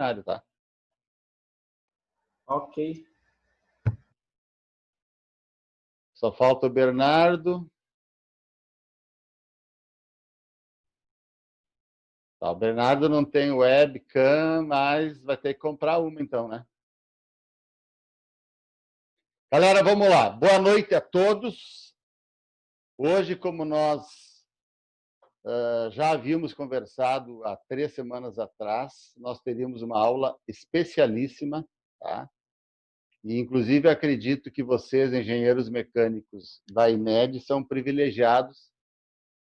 cenário, tá? Ok. Só falta o Bernardo. Tá, o Bernardo não tem webcam, mas vai ter que comprar uma, então, né? Galera, vamos lá. Boa noite a todos. Hoje, como nós já havíamos conversado há 3 semanas atrás, nós teríamos uma aula especialíssima, tá? E, inclusive, acredito que vocês, engenheiros mecânicos da IMED, são privilegiados,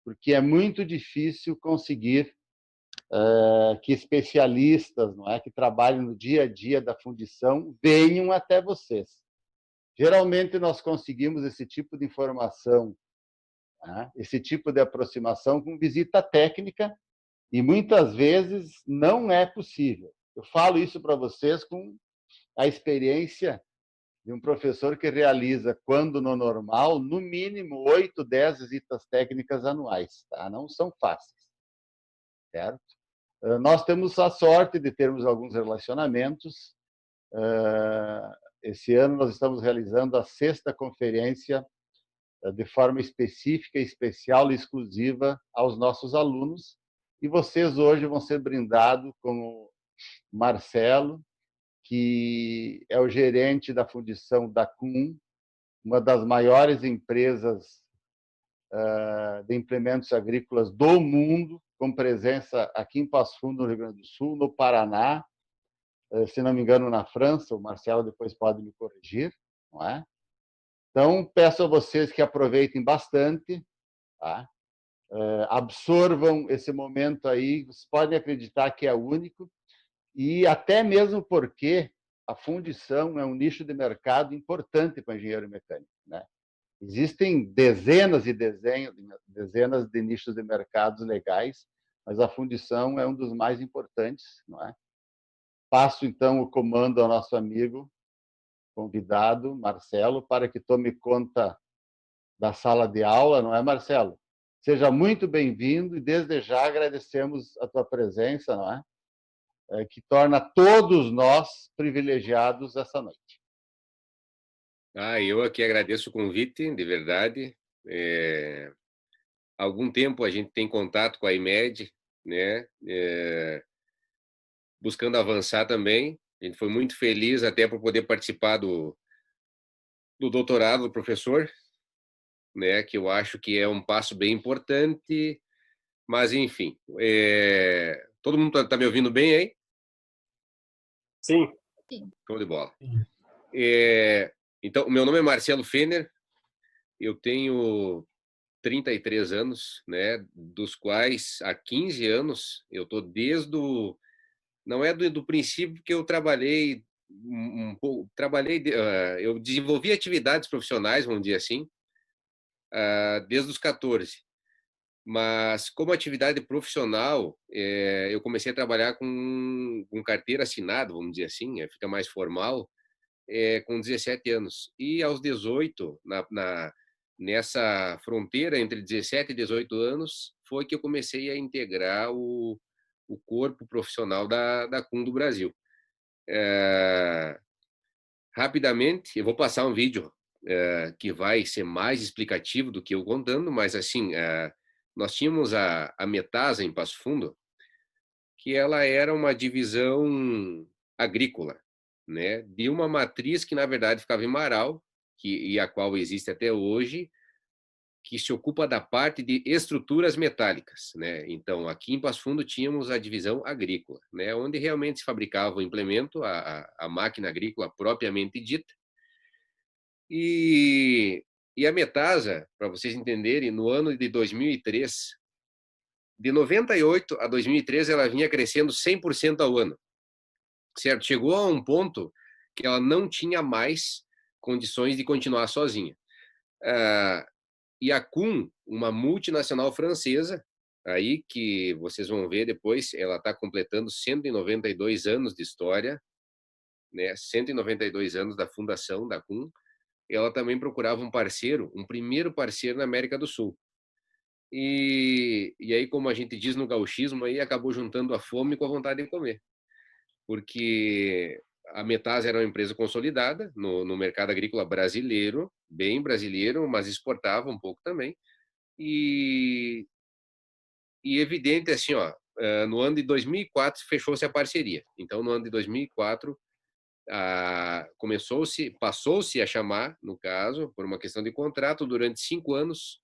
porque é muito difícil conseguir que especialistas, não é, que trabalham no dia a dia da fundição, venham até vocês. Geralmente, nós conseguimos esse tipo de informação, né, esse tipo de aproximação com visita técnica, e muitas vezes não é possível. Eu falo isso para vocês com a experiência de um professor que realiza, quando no normal, no mínimo 8, 10 visitas técnicas anuais. Tá? Não são fáceis. Certo? Nós temos a sorte de termos alguns relacionamentos. Esse ano nós estamos realizando a 6ª conferência de forma específica, especial e exclusiva aos nossos alunos. E vocês hoje vão ser brindados com o Marcelo, que é o gerente da fundição da Kuhn, uma das maiores empresas de implementos agrícolas do mundo, com presença aqui em Passo Fundo, no Rio Grande do Sul, no Paraná, se não me engano, na França. O Marcelo depois pode me corrigir, não é? Então, peço a vocês que aproveitem bastante, tá? Absorvam esse momento aí. Vocês podem acreditar que é único, e até mesmo porque a fundição é um nicho de mercado importante para o engenheiro mecânico, né? Existem dezenas e dezenas de nichos de mercados legais, mas a fundição é um dos mais importantes, não é? Passo, então, o comando ao nosso amigo convidado, Marcelo, para que tome conta da sala de aula, não é, Marcelo? Seja muito bem-vindo e, desde já, agradecemos a tua presença, não é? Que torna todos nós privilegiados essa noite. Eu aqui agradeço o convite, de verdade. Há algum tempo a gente tem contato com a IMED, né? Buscando avançar também. A gente foi muito feliz até por poder participar do doutorado do professor, né? Que eu acho que é um passo bem importante. Mas, enfim, todo mundo está me ouvindo bem aí? Sim. Show de bola. Então, o meu nome é Marcelo Fener, eu tenho 33 anos, né, dos quais há 15 anos eu estou desde o... Não é do princípio que eu trabalhei um pouco, eu desenvolvi atividades profissionais, vamos dizer assim, desde os 14. Mas, como atividade profissional, eu comecei a trabalhar com carteira assinada, vamos dizer assim, fica mais formal, com 17 anos. E aos 18, nessa fronteira entre 17 e 18 anos, foi que eu comecei a integrar o corpo profissional da Kuhn do Brasil. Rapidamente, eu vou passar um vídeo que vai ser mais explicativo do que eu contando, mas assim, nós tínhamos a Metasa em Passo Fundo, que ela era uma divisão agrícola, né, de uma matriz que na verdade ficava em Marau, e a qual existe até hoje, que se ocupa da parte de estruturas metálicas, né? Então, aqui em Passo Fundo tínhamos a divisão agrícola, né, onde realmente se fabricava o implemento, a máquina agrícola propriamente dita. E a Metasa, para vocês entenderem, no ano de 2003, de 98 a 2013, ela vinha crescendo 100% ao ano. Certo? Chegou a um ponto que ela não tinha mais condições de continuar sozinha. E a Kuhn, uma multinacional francesa, aí que vocês vão ver depois, ela está completando 192 anos de história, né? 192 anos da fundação da Kuhn. Ela também procurava um parceiro, um primeiro parceiro na América do Sul. E aí, como a gente diz no gauchismo, aí acabou juntando a fome com a vontade de comer. porque a Metasa era uma empresa consolidada no mercado agrícola brasileiro, bem brasileiro, mas exportava um pouco também. E evidente, assim, ó, no ano de 2004 fechou-se a parceria. Então, no ano de 2004, passou-se a chamar, no caso, por uma questão de contrato, durante 5 anos,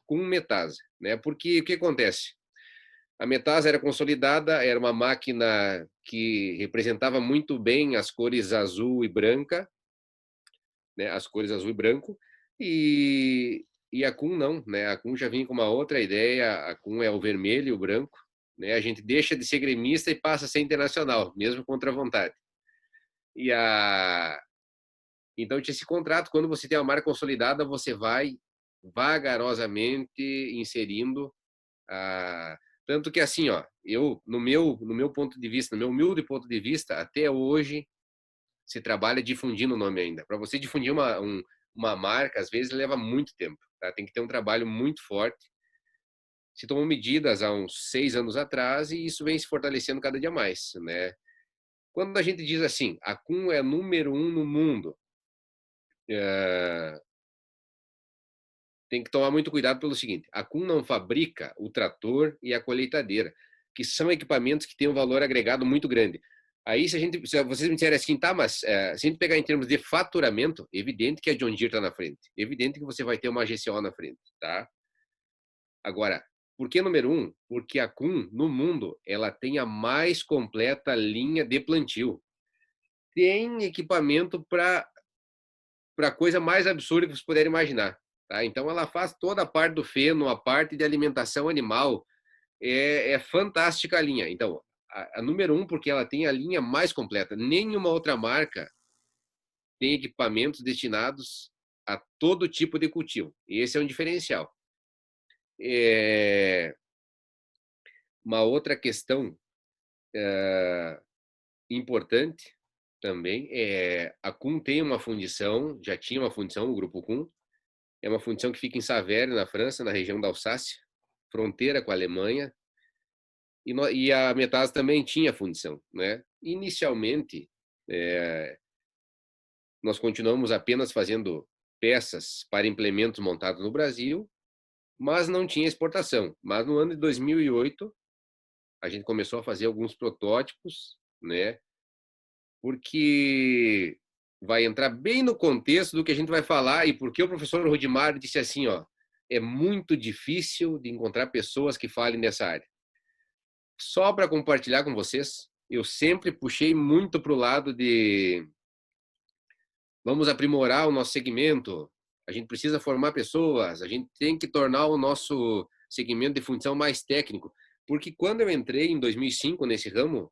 com Metasa, né? Porque o que acontece? A Metasa era consolidada, era uma máquina que representava muito bem as cores azul e branca, né? As cores azul e branco, e a Kuhn não, né? A Kuhn já vinha com uma outra ideia, a Kuhn é o vermelho e o branco, né? A gente deixa de ser gremista e passa a ser internacional, mesmo contra a vontade. E Então, tinha esse contrato, quando você tem uma marca consolidada, você vai vagarosamente inserindo tanto que assim, ó, eu no meu ponto de vista, no meu humilde ponto de vista, até hoje se trabalha difundindo o nome ainda. Para você difundir uma marca, às vezes leva muito tempo, tá? Tem que ter um trabalho muito forte. Se tomou medidas há uns 6 anos atrás e isso vem se fortalecendo cada dia mais, né? Quando a gente diz assim, a Kuhn é número 1 no mundo, tem que tomar muito cuidado pelo seguinte: a Kuhn não fabrica o trator e a colheitadeira, que são equipamentos que têm um valor agregado muito grande. Aí, se vocês me disserem assim, tá, mas se a gente pegar em termos de faturamento, evidente que a John Deere está na frente, evidente que você vai ter uma GCO na frente, tá? Agora, por que número 1? Porque a Kuhn, no mundo, ela tem a mais completa linha de plantio. Tem equipamento para a coisa mais absurda que vocês puderem imaginar. Tá? Então, ela faz toda a parte do feno, a parte de alimentação animal. É fantástica a linha. Então, a número 1, porque ela tem a linha mais completa. Nenhuma outra marca tem equipamentos destinados a todo tipo de cultivo. E esse é um diferencial. Uma outra questão importante também é a Kuhn tem uma fundição, já tinha uma fundição, o Grupo Kuhn, é uma fundição que fica em Saverne, na França, na região da Alsácia, fronteira com a Alemanha, e a Metasa também tinha fundição, né? Inicialmente, nós continuamos apenas fazendo peças para implementos montados no Brasil, mas não tinha exportação. Mas no ano de 2008, a gente começou a fazer alguns protótipos, né? Porque vai entrar bem no contexto do que a gente vai falar e porque o professor Rudimar disse assim, ó, é muito difícil de encontrar pessoas que falem nessa área. Só para compartilhar com vocês, eu sempre puxei muito para o lado de vamos aprimorar o nosso segmento, a gente precisa formar pessoas, a gente tem que tornar o nosso segmento de fundição mais técnico, porque quando eu entrei em 2005 nesse ramo,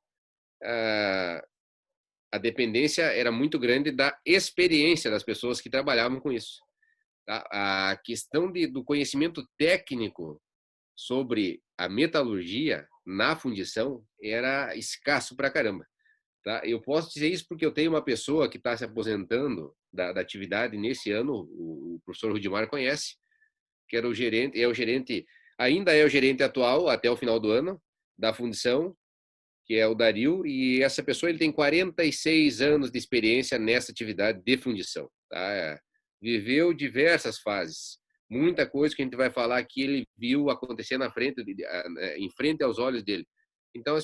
a dependência era muito grande da experiência das pessoas que trabalhavam com isso. Tá? A questão do conhecimento técnico sobre a metalurgia na fundição era escasso pra caramba. Tá? Eu posso dizer isso porque eu tenho uma pessoa que está se aposentando da atividade nesse ano, o professor Rudimar conhece, que era o gerente, ainda é o gerente atual até o final do ano da fundição, que é o Dario, e essa pessoa ele tem 46 anos de experiência nessa atividade de fundição. Tá? Viveu diversas fases. Muita coisa que a gente vai falar aqui ele viu acontecer em frente aos olhos dele. Então,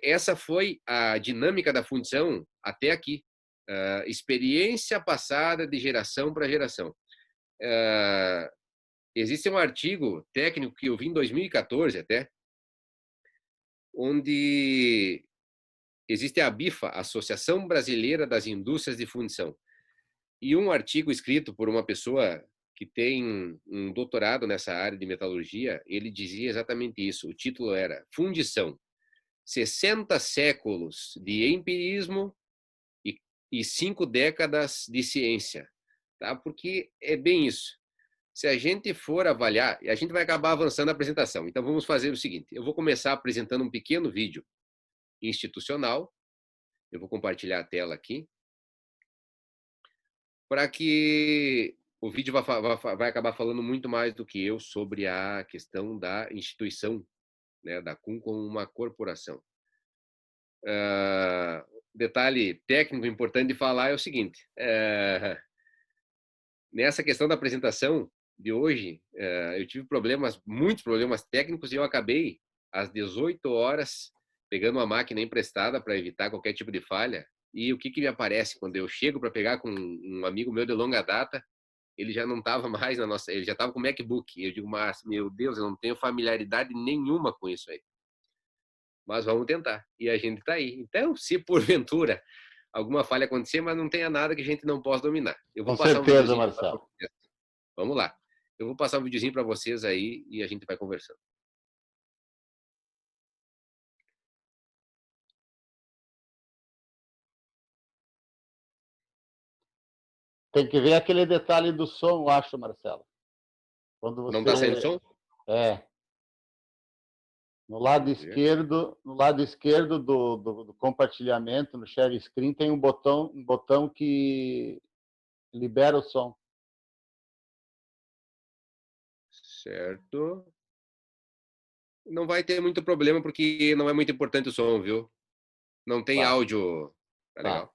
essa foi a dinâmica da fundição até aqui. Experiência passada de geração para geração. Existe um artigo técnico que eu vi em 2014 até, onde existe a ABIFA, Associação Brasileira das Indústrias de Fundição, e um artigo escrito por uma pessoa que tem um doutorado nessa área de metalurgia, ele dizia exatamente isso. O título era Fundição, 60 séculos de empirismo e 5 décadas de ciência. Tá? Porque é bem isso. Se a gente for avaliar, a gente vai acabar avançando na apresentação. Então, vamos fazer o seguinte. Eu vou começar apresentando um pequeno vídeo institucional. Eu vou compartilhar a tela aqui. Para que o vídeo vai acabar falando muito mais do que eu sobre a questão da instituição, né, da Kuhn como uma corporação. Detalhe técnico importante de falar é o seguinte: nessa questão da apresentação de hoje, eu tive muitos problemas técnicos, e eu acabei às 18 horas pegando uma máquina emprestada para evitar qualquer tipo de falha. E o que me aparece quando eu chego para pegar com um amigo meu de longa data? Ele já não estava mais ele já estava com o MacBook. E eu digo, mas meu Deus, eu não tenho familiaridade nenhuma com isso aí. Mas vamos tentar. E a gente está aí. Então, se porventura alguma falha acontecer, mas não tenha nada que a gente não possa dominar. Eu vou Com passar um certeza, videozinho para Marcelo. vocês. Vamos lá. Eu vou passar um videozinho para vocês aí e a gente vai conversando. Tem que ver aquele detalhe do som, eu acho, Marcelo. Quando Não está saindo você... som? É. Vamos ver. No lado esquerdo do compartilhamento, no share screen, tem um botão que libera o som. Certo. Não vai ter muito problema, porque não é muito importante o som, viu? Não tem Tá, áudio. Tá tá. legal.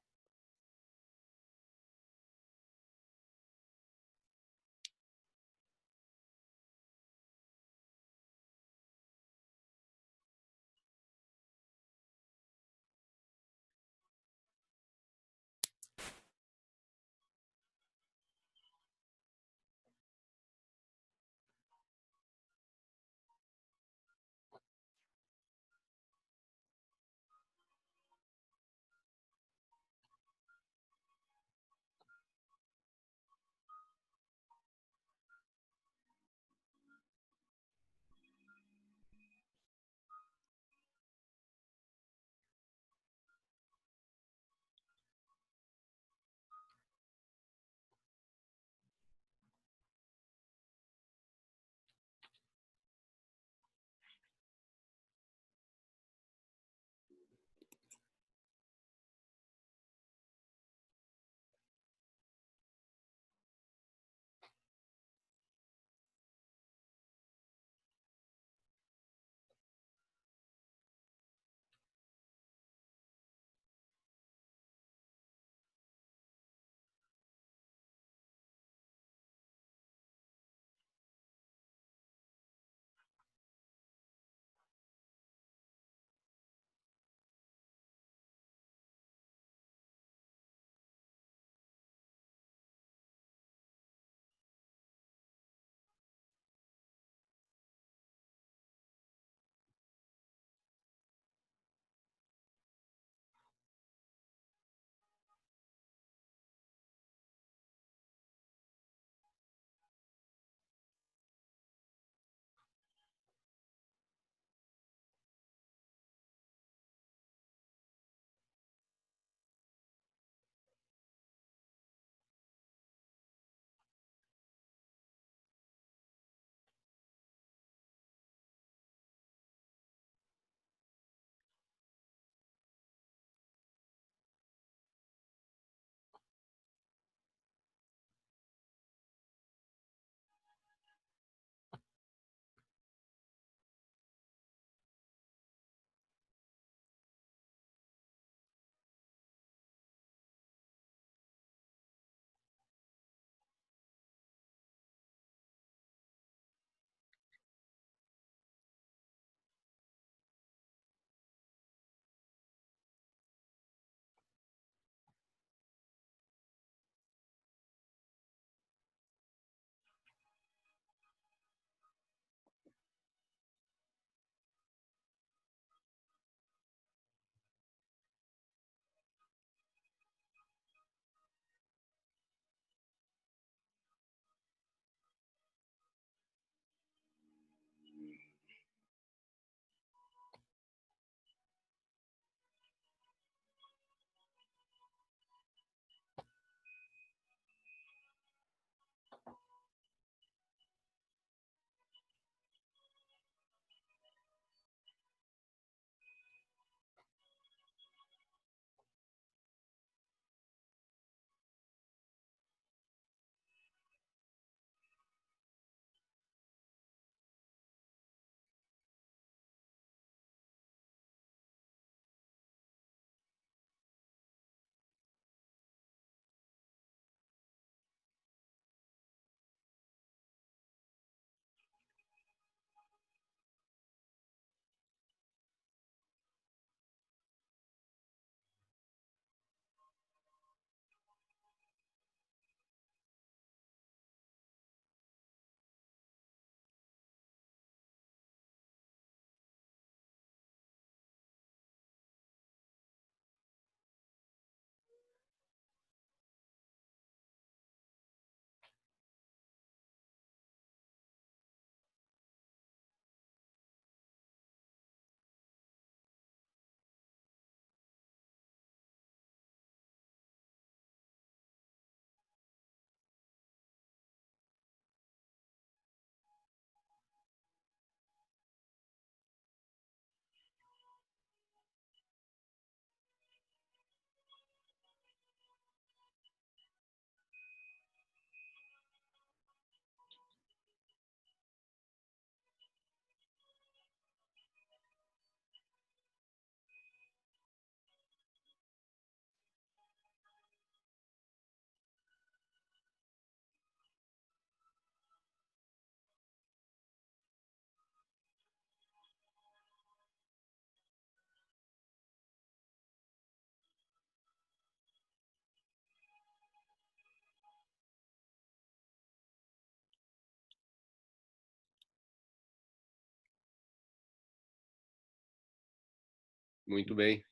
Muito bem.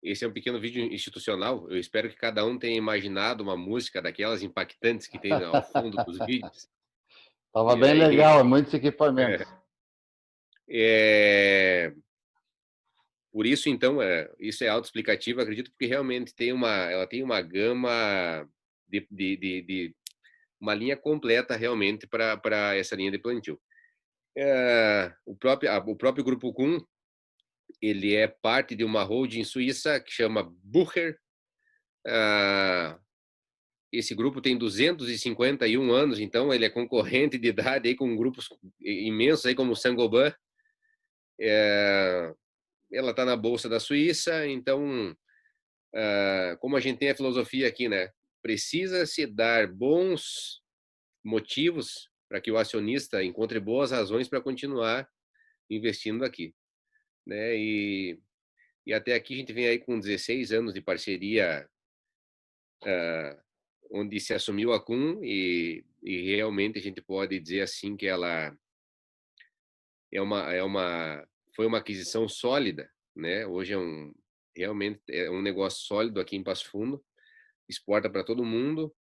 Esse é um pequeno vídeo institucional. Eu espero que cada um tenha imaginado uma música daquelas impactantes que tem ao fundo dos vídeos. Estava E bem aí, legal, muitos equipamentos. é, por isso, então, isso é autoexplicativo, acredito, porque realmente ela tem uma gama de uma linha completa realmente para essa linha de plantio. O próprio Grupo Kuhn, ele é parte de uma holding suíça que chama Bucher. Esse grupo tem 251 anos, então ele é concorrente de idade aí com grupos imensos aí como o Saint-Gobain. Ela está na Bolsa da Suíça, então, como a gente tem a filosofia aqui, né? Precisa se dar bons motivos para que o acionista encontre boas razões para continuar investindo aqui, né? E até aqui a gente vem aí com 16 anos de parceria, onde se assumiu a Kuhn e realmente a gente pode dizer assim que ela foi uma aquisição sólida, né? Hoje realmente é um negócio sólido aqui em Passo Fundo, exporta para todo mundo.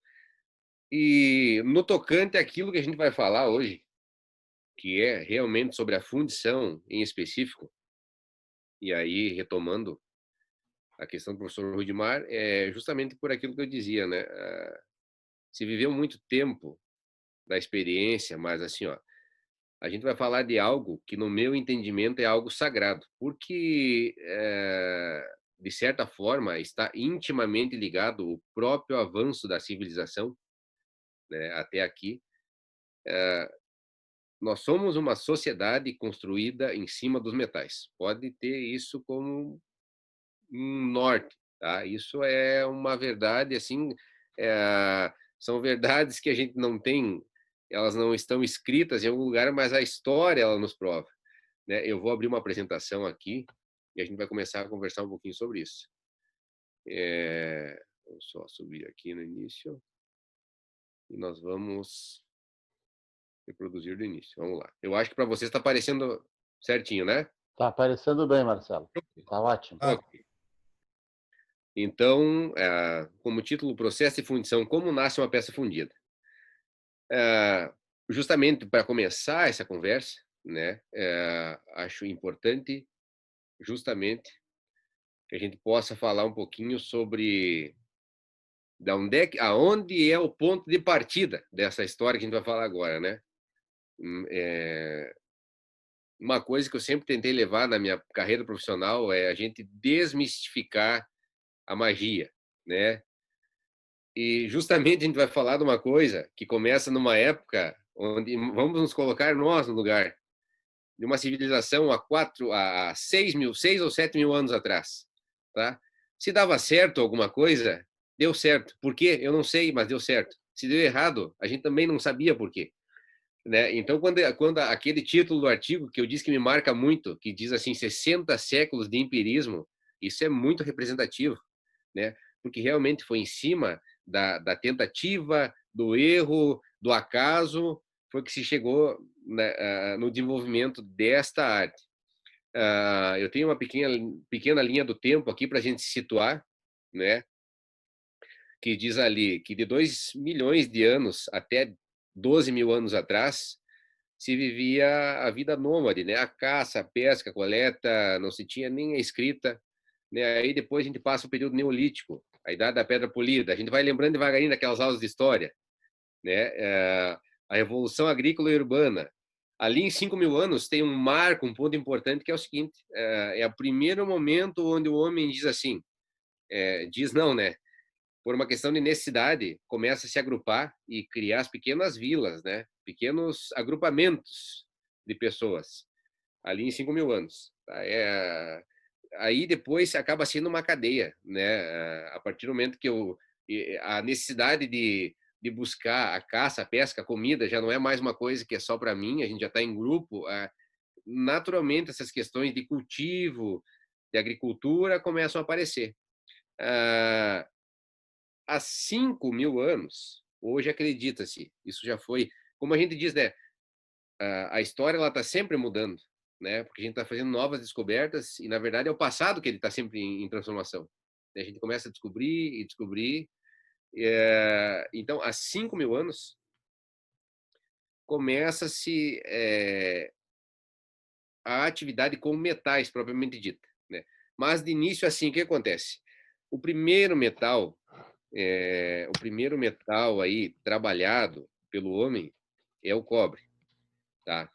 E no tocante àquilo que a gente vai falar hoje, que é realmente sobre a fundição em específico, e aí retomando a questão do professor Rudimar, é justamente por aquilo que eu dizia, né? Se viveu muito tempo da experiência, mas assim, ó, a gente vai falar de algo que, no meu entendimento, é algo sagrado, porque, de certa forma, está intimamente ligado ao próprio avanço da civilização, né, até aqui. Nós somos uma sociedade construída em cima dos metais. Pode ter isso como um norte, tá? Isso é uma verdade, assim, são verdades que a gente não tem, elas não estão escritas em algum lugar, mas a história ela nos prova, né? Eu vou abrir uma apresentação aqui e a gente vai começar a conversar um pouquinho sobre isso. Vou só subir aqui no início e nós vamos reproduzir do início. Vamos lá. Eu acho que para vocês está aparecendo certinho, né? Está aparecendo bem, Marcelo. Está ótimo. Ok. Então, como título, Processo de Fundição, como nasce uma peça fundida? Justamente para começar essa conversa, né, acho importante justamente que a gente possa falar um pouquinho sobre aonde é o ponto de partida dessa história que a gente vai falar agora, né? Uma coisa que eu sempre tentei levar na minha carreira profissional é a gente desmistificar a magia, né? E justamente a gente vai falar de uma coisa que começa numa época onde vamos nos colocar nós no lugar de uma civilização há 6 ou 7 mil anos atrás, tá? Se dava certo alguma coisa, deu certo. Por quê? Eu não sei, mas deu certo. Se deu errado, a gente também não sabia por quê, né? Então, quando aquele título do artigo que eu disse que me marca muito, que diz assim 60 séculos de empirismo, isso é muito representativo, né? Porque realmente foi em cima da tentativa, do erro, do acaso, foi que se chegou, né, no desenvolvimento desta arte. Eu tenho uma pequena linha do tempo aqui para a gente se situar, né? Que diz ali que de 2 milhões de anos até 12 mil anos atrás se vivia a vida nômade, né? A caça, a pesca, a coleta, não se tinha nem a escrita, né? Aí depois a gente passa o período neolítico, a idade da pedra polida. A gente vai lembrando devagarinho daquelas aulas de história, né? A revolução agrícola e urbana. Ali em 5 mil anos tem um marco, um ponto importante que é o seguinte: é o primeiro momento onde o homem diz assim, diz não, né? Por uma questão de necessidade, começa a se agrupar e criar as pequenas vilas, né? Pequenos agrupamentos de pessoas, ali em 5 mil anos. Tá? Aí depois acaba sendo uma cadeia, né? A partir do momento que a necessidade de buscar a caça, a pesca, a comida, já não é mais uma coisa que é só para mim, a gente já está em grupo. Naturalmente, essas questões de cultivo, de agricultura começam a aparecer. Há 5 mil anos, hoje acredita-se, isso já foi, como a gente diz, né? A história ela está sempre mudando, né? Porque a gente está fazendo novas descobertas e, na verdade, é o passado que ele está sempre em transformação. A gente começa a descobrir e descobrir. Então, há 5.000 anos, começa-se a atividade com metais, propriamente dita, né? Mas, de início, assim, o que acontece? O primeiro metal aí trabalhado pelo homem é o cobre, tá?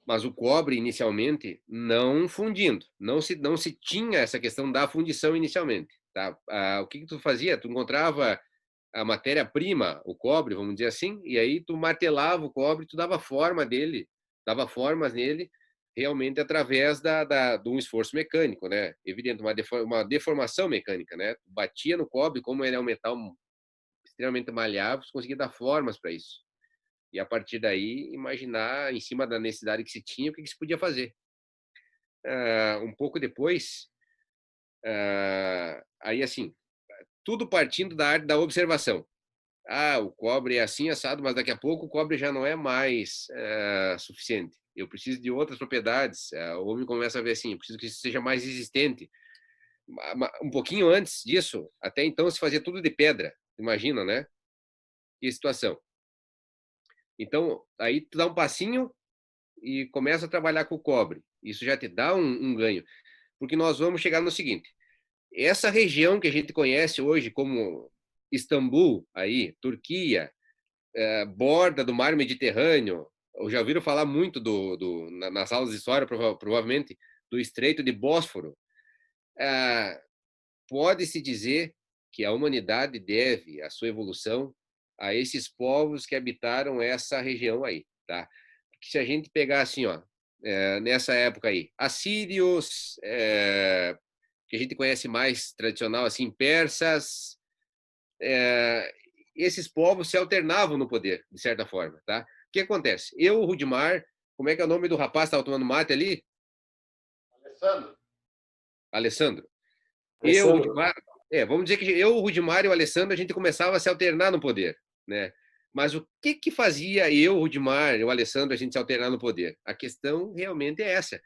Mas o cobre inicialmente não fundindo, não se tinha essa questão da fundição inicialmente, tá? O que tu fazia? Tu encontrava a matéria-prima, o cobre, vamos dizer assim, e aí tu martelava o cobre, tu dava forma dele, dava formas nele realmente através de um esforço mecânico, né? Evidente, uma deformação mecânica, né? Batia no cobre, como ele é um metal extremamente maleável, você conseguia dar formas para isso. E a partir daí, imaginar, em cima da necessidade que se tinha, o que se podia fazer. Um pouco depois, aí assim, tudo partindo da arte da observação. O cobre é assim, assado, mas daqui a pouco o cobre já não é mais suficiente. Eu preciso de outras propriedades. O homem começa a ver assim, eu preciso que isso seja mais resistente. Um pouquinho antes disso, até então se fazia tudo de pedra. Imagina, né? Que situação. Então, aí tu dá um passinho e começa a trabalhar com o cobre. Isso já te dá um ganho. Porque nós vamos chegar no seguinte: essa região que a gente conhece hoje como Istambul, aí, Turquia, borda do mar Mediterrâneo, ou já ouviram falar muito nas aulas de história, provavelmente, do Estreito de Bósforo. Pode-se dizer que a humanidade deve a sua evolução a esses povos que habitaram essa região aí, tá? Porque se a gente pegar assim, ó, nessa época aí, assírios, que a gente conhece mais tradicional, assim, persas, esses povos se alternavam no poder, de certa forma, tá? O que acontece? O Rudimar, como é que é o nome do rapaz que estava tomando mate ali? Alessandro. Alessandro. O Alessandro. Rudimar, vamos dizer que o Rudimar e o Alessandro, a gente começava a se alternar no poder, né? Mas o que fazia o Rudimar e o Alessandro, a gente se alternar no poder? A questão realmente é essa.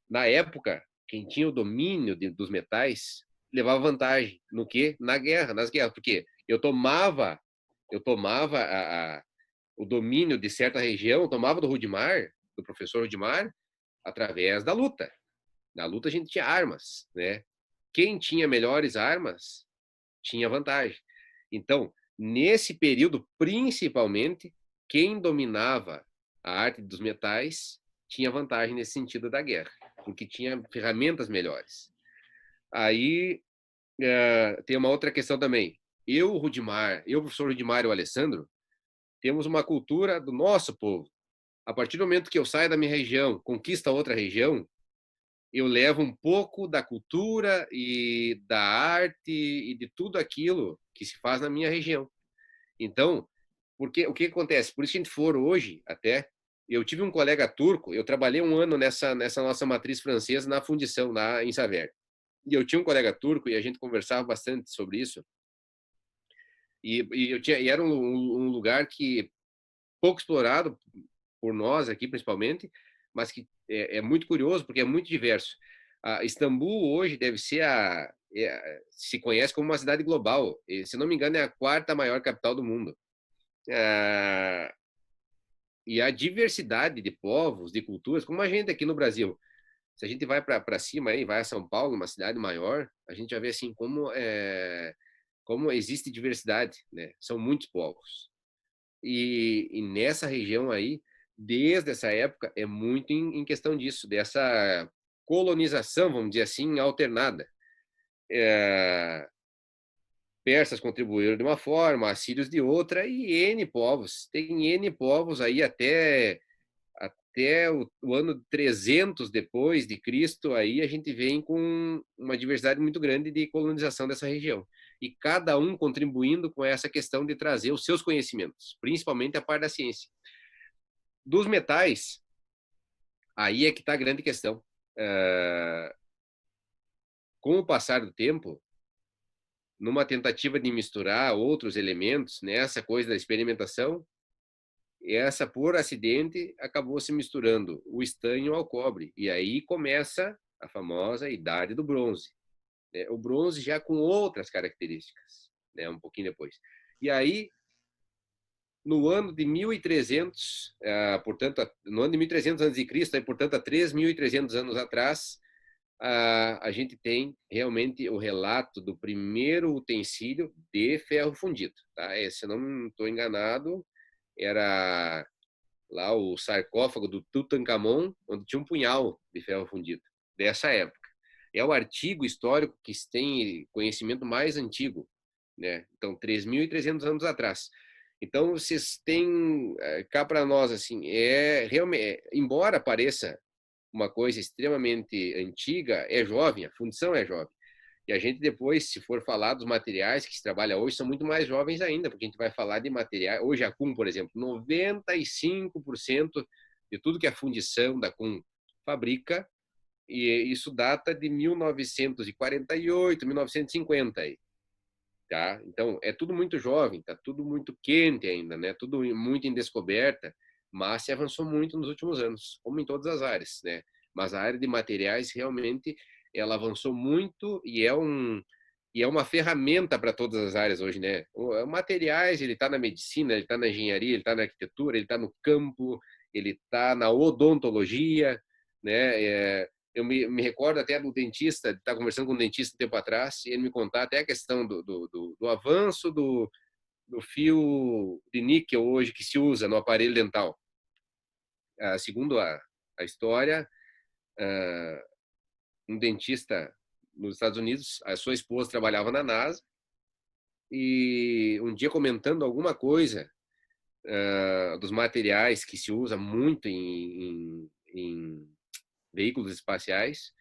Na época, quem tinha o domínio dos metais levava vantagem no quê? Nas guerras. Porque eu tomava o domínio de certa região, eu tomava do Rudimar, do professor Rudimar, através da luta. Na luta a gente tinha armas, né? Quem tinha melhores armas tinha vantagem. Então, nesse período, principalmente, quem dominava a arte dos metais tinha vantagem nesse sentido da guerra, porque tinha ferramentas melhores. Aí tem uma outra questão também. O professor Rudimar e o Alessandro, temos uma cultura do nosso povo. A partir do momento que eu saio da minha região, conquisto outra região, eu levo um pouco da cultura e da arte e de tudo aquilo que se faz na minha região. Então, o que acontece? Por isso que a gente for hoje até, eu tive um colega turco, eu trabalhei um ano nessa nossa matriz francesa na fundição, lá em Saver. E eu tinha um colega turco e a gente conversava bastante sobre isso. E era um lugar que pouco explorado por nós aqui, principalmente, mas que é muito curioso porque é muito diverso. Istambul hoje deve ser se conhece como uma cidade global. E, se não me engano, é a quarta maior capital do mundo. E a diversidade de povos, de culturas, como a gente aqui no Brasil. Se a gente vai para cima aí, vai a São Paulo, uma cidade maior, a gente já vê assim como existe diversidade, né? São muitos povos. E nessa região aí, desde essa época, é muito em questão disso, dessa colonização, vamos dizer assim, alternada. Persas contribuíram de uma forma, assírios de outra, e N povos. Tem N povos aí até o ano 300 depois de Cristo, aí a gente vem com uma diversidade muito grande de colonização dessa região. E cada um contribuindo com essa questão de trazer os seus conhecimentos, principalmente a parte da ciência. Dos metais, aí é que está a grande questão. Com o passar do tempo, numa tentativa de misturar outros elementos nessa coisa da experimentação, essa, por acidente, acabou se misturando o estanho ao cobre. E aí começa a famosa Idade do Bronze. Né? O bronze já com outras características, né? Um pouquinho depois. E aí, no ano de 1300, portanto, no ano de 1300 a.C., portanto, há 3.300 anos atrás, a gente tem realmente o relato do primeiro utensílio de ferro fundido. Tá? Se eu não estou enganado, era lá o sarcófago do Tutankhamon, onde tinha um punhal de ferro fundido, dessa época. É o artigo histórico que tem conhecimento mais antigo, né? Então, 3.300 anos atrás. Então, vocês têm cá para nós, assim, realmente, embora pareça uma coisa extremamente antiga, é jovem, a fundição é jovem. E a gente depois, se for falar dos materiais que se trabalha hoje, são muito mais jovens ainda, porque a gente vai falar de materiais. Hoje a CUM, por exemplo, 95% de tudo que a fundição da CUM fabrica, e isso data de 1948, 1950 aí. Tá? Então, é tudo muito jovem, tá tudo muito quente ainda, né? Tudo muito em descoberta, mas se avançou muito nos últimos anos, como em todas as áreas, né? Mas a área de materiais realmente ela avançou muito e é uma ferramenta para todas as áreas hoje, né? O materiais, ele está na medicina, ele está na engenharia, ele está na arquitetura, ele está no campo, ele está na odontologia, né? Eu me recordo até do dentista, de estar conversando com um dentista um tempo atrás, e ele me contar até a questão do avanço do fio de níquel hoje que se usa no aparelho dental. Segundo a história, um dentista nos Estados Unidos, a sua esposa trabalhava na NASA, e um dia comentando alguma coisa dos materiais que se usa muito em veículos espaciais,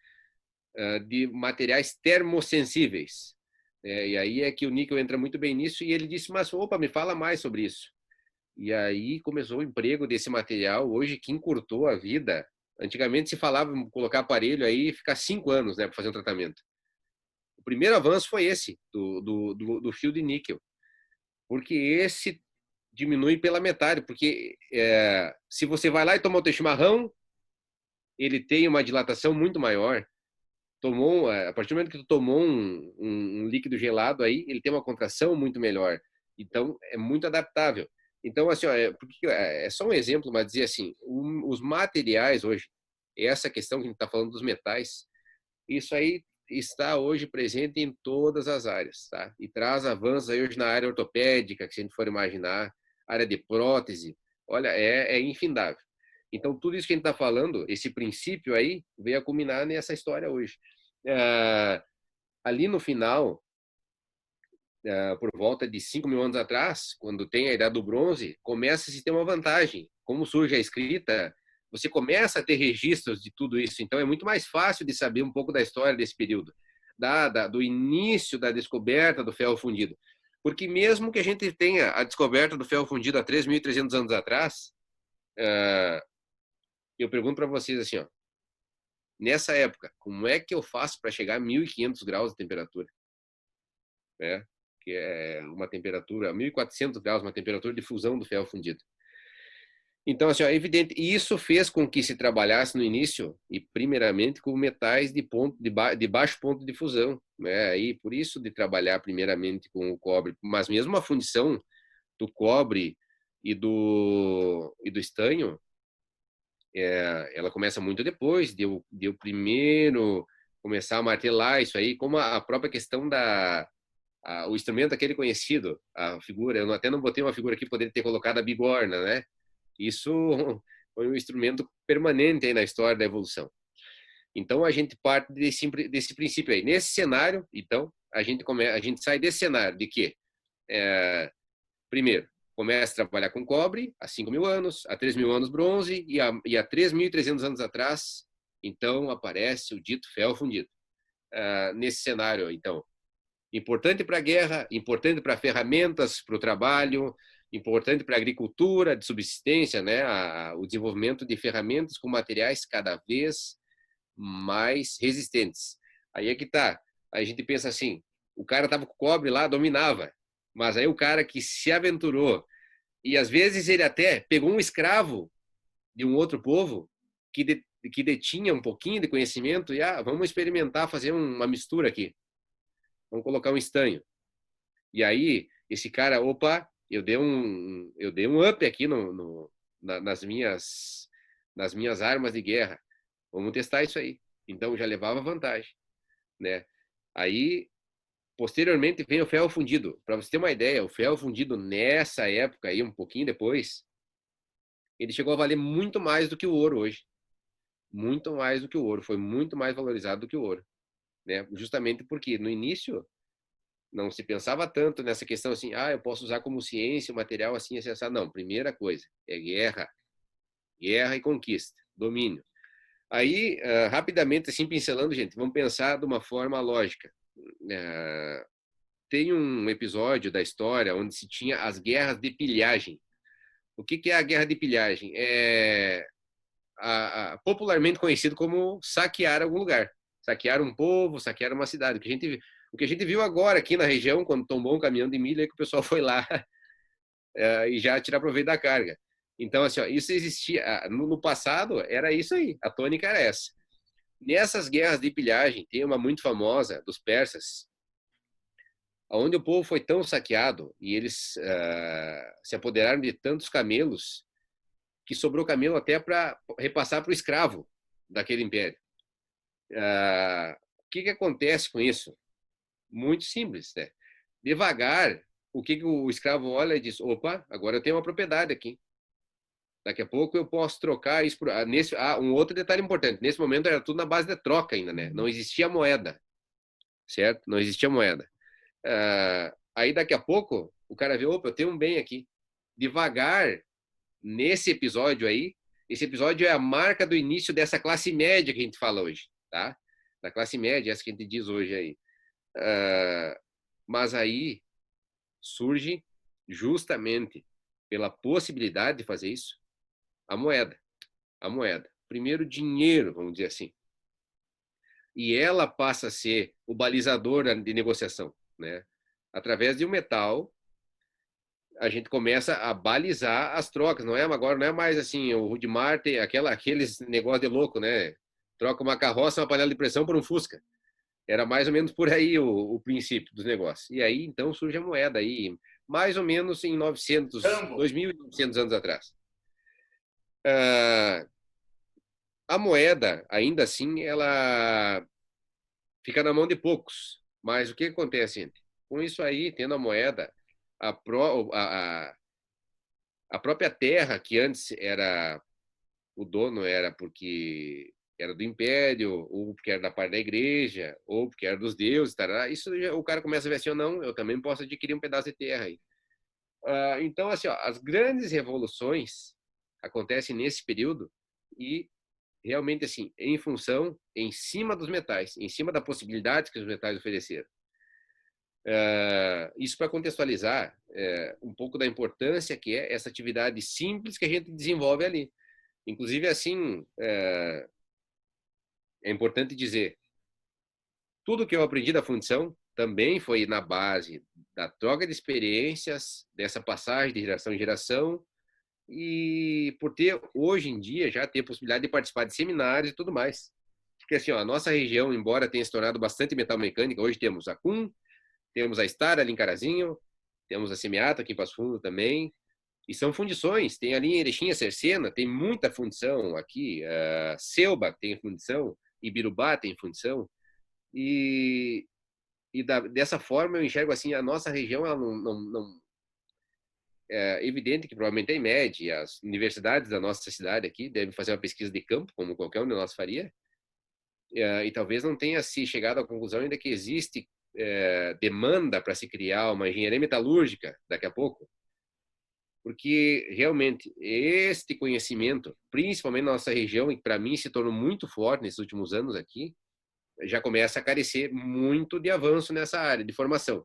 de materiais termossensíveis. E aí é que o níquel entra muito bem nisso, e ele disse, mas opa, me fala mais sobre isso. E aí começou o emprego desse material, hoje que encurtou a vida. Antigamente se falava em colocar aparelho aí e ficar 5 anos, né, para fazer um tratamento. O primeiro avanço foi esse, do fio de níquel, porque esse diminui pela metade, porque se você vai lá e toma o teu chimarrão, ele tem uma dilatação muito maior. A partir do momento que tu tomou um líquido gelado aí, ele tem uma contração muito melhor. Então, é muito adaptável. Então, assim, ó, é só um exemplo, mas dizer assim, os materiais hoje, essa questão que a gente está falando dos metais, isso aí está hoje presente em todas as áreas, tá? E traz avanços aí hoje na área ortopédica, que se a gente for imaginar, área de prótese, olha, é infindável. Então, tudo isso que a gente está falando, esse princípio aí, veio a culminar nessa história hoje. Ali no final, por volta de 5.000 anos atrás, quando tem a Idade do Bronze, começa a se ter uma vantagem. Como surge a escrita, você começa a ter registros de tudo isso. Então, é muito mais fácil de saber um pouco da história desse período, do início da descoberta do ferro fundido. Porque mesmo que a gente tenha a descoberta do ferro fundido há 3.300 anos atrás, eu pergunto para vocês assim, ó, nessa época, como é que eu faço para chegar a 1.500 graus de temperatura? Que é uma temperatura, 1.400 graus, uma temperatura de fusão do ferro fundido. Então, assim, é evidente, e isso fez com que se trabalhasse no início, e primeiramente com metais de baixo ponto de fusão, né? E por isso de trabalhar primeiramente com o cobre, mas mesmo a fundição do cobre e do estanho, ela começa muito depois de eu primeiro começar a martelar isso aí, como a própria questão o instrumento aquele conhecido, a figura, eu até não botei uma figura aqui, poderia ter colocado a bigorna, né? Isso foi um instrumento permanente aí na história da evolução. Então a gente parte desse princípio aí. Nesse cenário, então, a gente sai desse cenário de que, primeiro, começa a trabalhar com cobre há 5.000 anos, há 3.000 anos bronze, e há 3.300 anos atrás, então, aparece o dito ferro fundido. Nesse cenário, então, importante para a guerra, importante para ferramentas, para o trabalho, importante para a agricultura de subsistência, né? O desenvolvimento de ferramentas com materiais cada vez mais resistentes. Aí é que tá. Aí a gente pensa assim, o cara estava com cobre lá, dominava, mas aí o cara que se aventurou E às vezes ele até pegou um escravo de um outro povo que detinha um pouquinho de conhecimento e vamos experimentar fazer uma mistura aqui. Vamos colocar um estanho. E aí esse cara, opa, eu dei um up aqui nas minhas armas de guerra. Vamos testar isso aí. Então já levava vantagem, né? Aí posteriormente vem o ferro fundido. Para você ter uma ideia, o ferro fundido nessa época aí, um pouquinho depois, ele chegou a valer muito mais do que o ouro hoje. Muito mais do que o ouro. Foi muito mais valorizado do que o ouro, né? Justamente porque no início não se pensava tanto nessa questão assim, eu posso usar como ciência o material assim, assim. Não, primeira coisa é guerra e conquista, domínio. Aí, rapidamente, assim, pincelando, gente, vamos pensar de uma forma lógica. Tem um episódio da história onde se tinha as guerras de pilhagem. O que é a guerra de pilhagem? É popularmente conhecido como saquear algum lugar. Saquear um povo, saquear uma cidade. O que a gente viu agora aqui na região, quando tombou um caminhão de milho, é que o pessoal foi lá e já tirar proveito da carga. Então, assim, isso existia. No passado, era isso aí. A tônica era essa. Nessas guerras de pilhagem, tem uma muito famosa dos persas, onde o povo foi tão saqueado e eles se apoderaram de tantos camelos que sobrou camelo até para repassar para o escravo daquele império. O que acontece com isso? Muito simples, né? Devagar, o que o escravo olha e diz, opa, agora eu tenho uma propriedade aqui. Daqui a pouco eu posso trocar isso por... um outro detalhe importante. Nesse momento era tudo na base de troca ainda, né? Não existia moeda, certo? Não existia moeda. Aí daqui a pouco o cara vê, opa, eu tenho um bem aqui. Devagar, nesse episódio aí, esse episódio é a marca do início dessa classe média que a gente fala hoje, tá? Da classe média, essa que a gente diz hoje aí. Mas aí surge justamente pela possibilidade de fazer isso a moeda. Primeiro dinheiro, vamos dizer assim. E ela passa a ser o balizador de negociação, né? Através de um metal, a gente começa a balizar as trocas, não é? Agora não é mais assim, o Rudimar tem aqueles negócio de louco, né? Troca uma carroça, uma panela de pressão por um Fusca. Era mais ou menos por aí o princípio dos negócios. E aí, então, surge a moeda aí, mais ou menos em 2.900 anos atrás. A moeda, ainda assim, ela fica na mão de poucos. Mas o que acontece, gente? Com isso aí, tendo a moeda, a própria terra, que antes era o dono, era porque era do império, ou porque era da parte da igreja, ou porque era dos deuses, tarará. Isso o cara começa a ver assim, não, eu também posso adquirir um pedaço de terra aí. Então, assim, as grandes revoluções acontecem nesse período e realmente assim, em cima dos metais, em cima da possibilidade que os metais ofereceram. Isso para contextualizar um pouco da importância que é essa atividade simples que a gente desenvolve ali. Inclusive, assim, é importante dizer, tudo que eu aprendi da fundição também foi na base da troca de experiências, dessa passagem de geração em geração, e por ter, hoje em dia, já ter a possibilidade de participar de seminários e tudo mais. Porque assim, a nossa região, embora tenha se tornado bastante metal mecânica, hoje temos a CUM, temos a Star ali em Carazinho, temos a Semiata aqui em Passo Fundo também, e são fundições, tem ali em Erechim, a Cercena, tem muita fundição aqui, Selba tem fundição, Ibirubá tem fundição, e dessa forma eu enxergo assim, a nossa região, ela não é evidente que provavelmente a IMED, as universidades da nossa cidade aqui devem fazer uma pesquisa de campo, como qualquer um de nós faria, e talvez não tenha se chegado à conclusão ainda que existe demanda para se criar uma engenharia metalúrgica daqui a pouco, porque realmente este conhecimento, principalmente na nossa região, e para mim se tornou muito forte nesses últimos anos aqui, já começa a carecer muito de avanço nessa área de formação.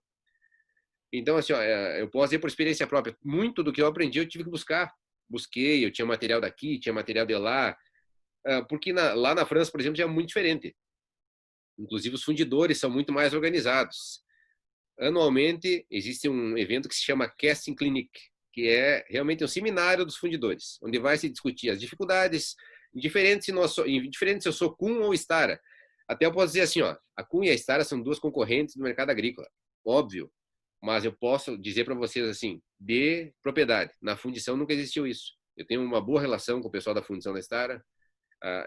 Então, assim, eu posso dizer por experiência própria, muito do que eu aprendi eu tive que buscar. Busquei, eu tinha material daqui, tinha material de lá, porque lá na França, por exemplo, já é muito diferente. Inclusive, os fundidores são muito mais organizados. Anualmente, existe um evento que se chama Casting Clinic, que é realmente um seminário dos fundidores, onde vai se discutir as dificuldades, indiferente se eu sou Kuhn ou Stara. Até eu posso dizer assim, ó, a Kuhn e a Stara são duas concorrentes do mercado agrícola, óbvio, mas eu posso dizer para vocês assim, de propriedade, na fundição nunca existiu isso. Eu tenho uma boa relação com o pessoal da fundição da Stara,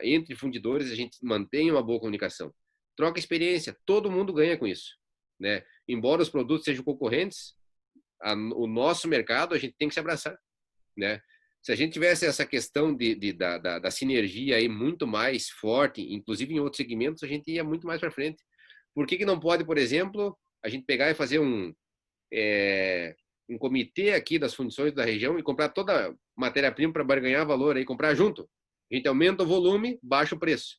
entre fundidores a gente mantém uma boa comunicação, troca experiência, todo mundo ganha com isso, né? Embora os produtos sejam concorrentes, o nosso mercado a gente tem que se abraçar, né? Se a gente tivesse essa questão da sinergia aí muito mais forte, inclusive em outros segmentos, a gente ia muito mais para frente. Por que não pode, por exemplo, a gente pegar e fazer um comitê aqui das fundições da região e comprar toda a matéria-prima para barganhar valor aí, comprar junto? A gente aumenta o volume, baixa o preço,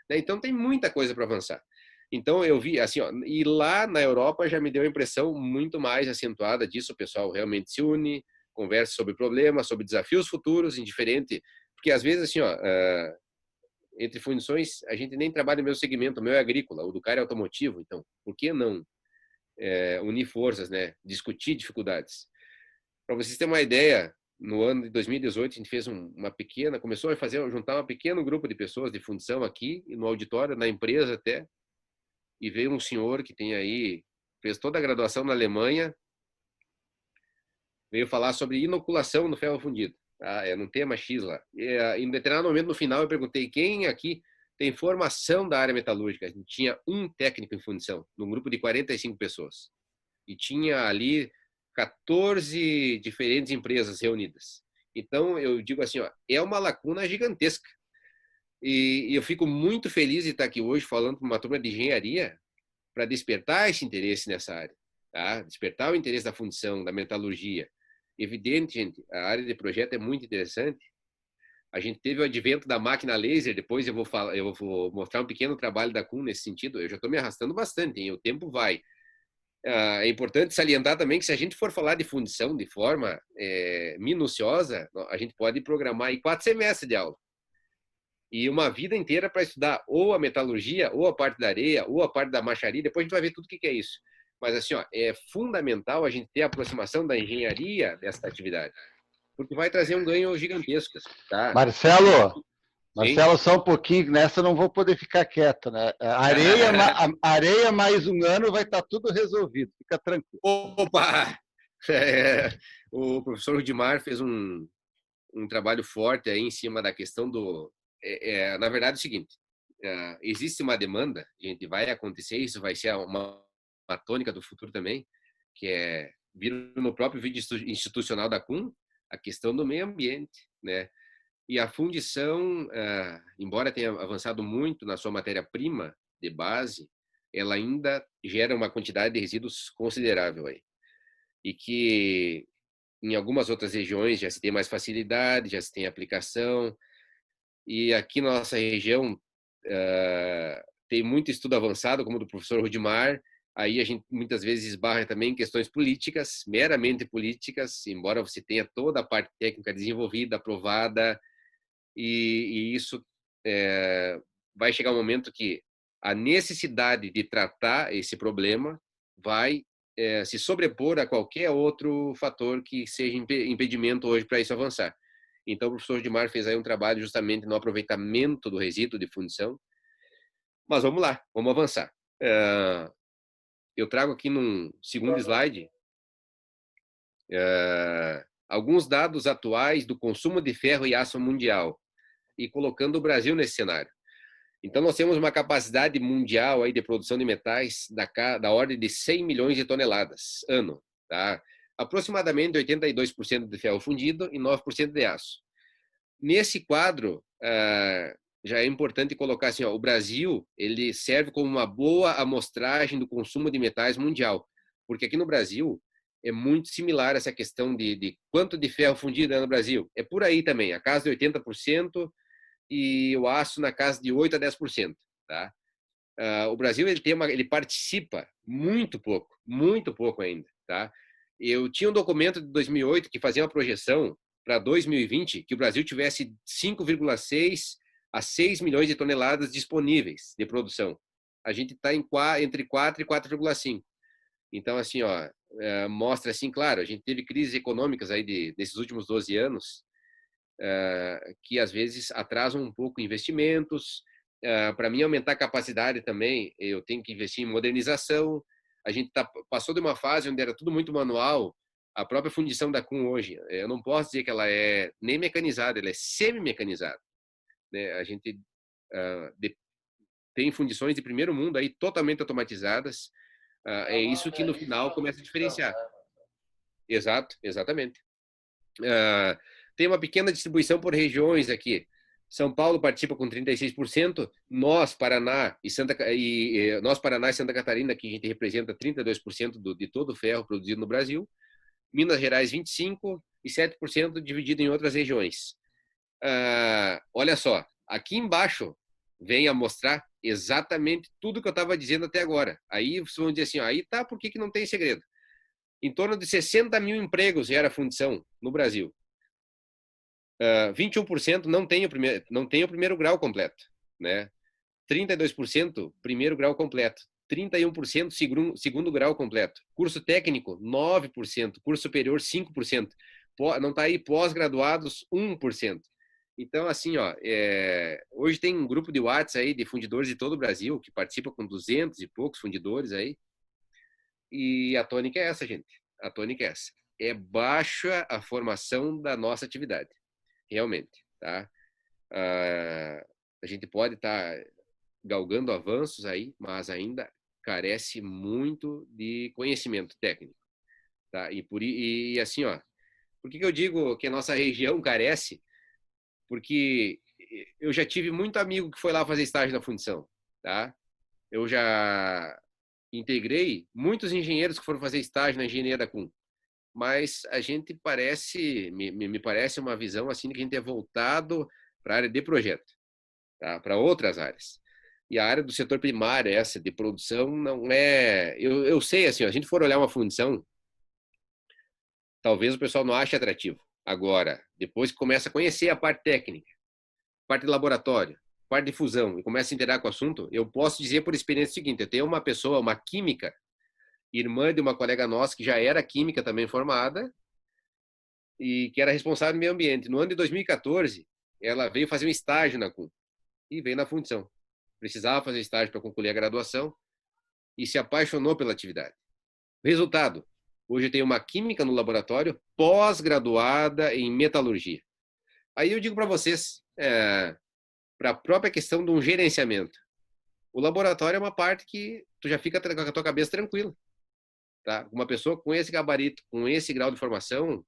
né? Então tem muita coisa para avançar. Então eu vi assim, ó, e lá na Europa já me deu a impressão muito mais acentuada disso, o pessoal realmente se une, conversa sobre problemas, sobre desafios futuros, indiferente, porque às vezes assim, ó, entre fundições a gente nem trabalha no mesmo segmento, o meu é agrícola, o do cara é automotivo, então por que não unir forças, né? Discutir dificuldades. Para vocês terem uma ideia, no ano de 2018 a gente fez começou a juntar um pequeno grupo de pessoas de fundição aqui no auditório, na empresa até, e veio um senhor que fez toda a graduação na Alemanha, veio falar sobre inoculação no ferro fundido. É num tema X lá. Em determinado momento, no final, eu perguntei quem aqui tem formação da área metalúrgica. A gente tinha um técnico em fundição, num grupo de 45 pessoas. E tinha ali 14 diferentes empresas reunidas. Então, eu digo assim, ó, é uma lacuna gigantesca. E eu fico muito feliz de estar aqui hoje falando com uma turma de engenharia para despertar esse interesse nessa área, tá? Despertar o interesse da fundição, da metalurgia. Evidente, gente, a área de projeto é muito interessante. A gente teve o advento da máquina laser, depois eu vou mostrar um pequeno trabalho da Kuhn nesse sentido. Eu já estou me arrastando bastante, hein? O tempo vai. É importante salientar também que se a gente for falar de fundição de forma minuciosa, a gente pode programar aí 4 semestres de aula. E uma vida inteira para estudar ou a metalurgia, ou a parte da areia, ou a parte da marcharia. Depois a gente vai ver tudo o que é isso. Mas assim, ó, é fundamental a gente ter a aproximação da engenharia dessa atividade, porque vai trazer um ganho gigantesco, tá? Marcelo, só um pouquinho, nessa eu não vou poder ficar quieto, né? Areia mais um ano vai estar tudo resolvido, fica tranquilo. Opa! O professor Rudimar fez um trabalho forte aí em cima da questão do... na verdade é o seguinte, existe uma demanda, gente, vai acontecer, isso vai ser uma tônica do futuro também, que é vir no próprio vídeo institucional da Kuhn, a questão do meio ambiente, né? E a fundição, embora tenha avançado muito na sua matéria-prima de base, ela ainda gera uma quantidade de resíduos considerável aí. E que em algumas outras regiões já se tem mais facilidade, já se tem aplicação. E aqui na nossa região tem muito estudo avançado, como o do professor Rudimar. Aí a gente muitas vezes esbarra também em questões políticas, meramente políticas, embora você tenha toda a parte técnica desenvolvida, aprovada, e isso vai chegar um momento que a necessidade de tratar esse problema vai se sobrepor a qualquer outro fator que seja impedimento hoje para isso avançar. Então, o professor Rudimar fez aí um trabalho justamente no aproveitamento do resíduo de fundição. Mas vamos lá, vamos avançar. Eu trago aqui num segundo slide alguns dados atuais do consumo de ferro e aço mundial e colocando o Brasil nesse cenário. Então, nós temos uma capacidade mundial aí de produção de metais da ordem de 100 milhões de toneladas ano, tá? Aproximadamente 82% de ferro fundido e 9% de aço. Nesse quadro, já é importante colocar assim, ó, o Brasil ele serve como uma boa amostragem do consumo de metais mundial, porque aqui no Brasil é muito similar essa questão de quanto de ferro fundido é no Brasil. É por aí também, a casa de 80% e o aço na casa de 8 a 10%. Tá? O Brasil ele participa muito pouco ainda. Tá? Eu tinha um documento de 2008 que fazia uma projeção para 2020 que o Brasil tivesse 5,6 a 6 milhões de toneladas disponíveis de produção. A gente está entre 4 e 4,5. Então, assim, ó, mostra assim, claro, a gente teve crises econômicas aí desses últimos 12 anos, que às vezes atrasam um pouco investimentos. Para mim aumentar a capacidade também, eu tenho que investir em modernização. A gente passou de uma fase onde era tudo muito manual. A própria fundição da Kuhn hoje, eu não posso dizer que ela é nem mecanizada, ela é semi-mecanizada, né? A gente tem fundições de primeiro mundo aí totalmente automatizadas. É isso que no final começa a diferenciar. Exato, exatamente. Tem uma pequena distribuição por regiões aqui. São Paulo participa com 36%, nós, Paraná e Santa Catarina, que a gente representa 32% de todo o ferro produzido no Brasil. Minas Gerais, 25% e 7% dividido em outras regiões. Olha só, aqui embaixo vem a mostrar exatamente tudo que eu estava dizendo até agora. Aí vocês vão dizer assim, aí tá, por que não tem segredo? Em torno de 60 mil empregos gera fundição no Brasil. 21% não tem o primeiro grau completo, né? 32% primeiro grau completo, 31% segundo grau completo, curso técnico 9%, curso superior 5%, não está aí pós-graduados 1%. Então, assim, ó, hoje tem um grupo de WhatsApp aí de fundidores de todo o Brasil que participa com 200 e poucos fundidores aí, e a tônica é essa, gente. A tônica é essa. É baixa a formação da nossa atividade, realmente, tá? A gente pode estar galgando avanços aí, mas ainda carece muito de conhecimento técnico, tá? E assim, ó, por que eu digo que a nossa região carece? Porque eu já tive muito amigo que foi lá fazer estágio na fundição, tá? Eu já integrei muitos engenheiros que foram fazer estágio na engenharia da Kuhn, mas a gente me parece uma visão assim que a gente é voltado para a área de projeto, tá? Para outras áreas. E a área do setor primário, essa de produção, não é... Eu sei, assim, a gente for olhar uma fundição, talvez o pessoal não ache atrativo. Agora, depois que começa a conhecer a parte técnica, parte de laboratório, parte de fusão, e começa a interar com o assunto, eu posso dizer por experiência o seguinte, eu tenho uma pessoa, uma química, irmã de uma colega nossa, que já era química também formada, e que era responsável do meio ambiente. No ano de 2014, ela veio fazer um estágio na Kuhn, e veio na fundição. Precisava fazer estágio para concluir a graduação, e se apaixonou pela atividade. Resultado, hoje eu tenho uma química no laboratório, pós-graduada em metalurgia. Aí eu digo para vocês, para a própria questão de um gerenciamento, o laboratório é uma parte que tu já fica com a tua cabeça tranquila. Tá? Uma pessoa com esse gabarito, com esse grau de formação,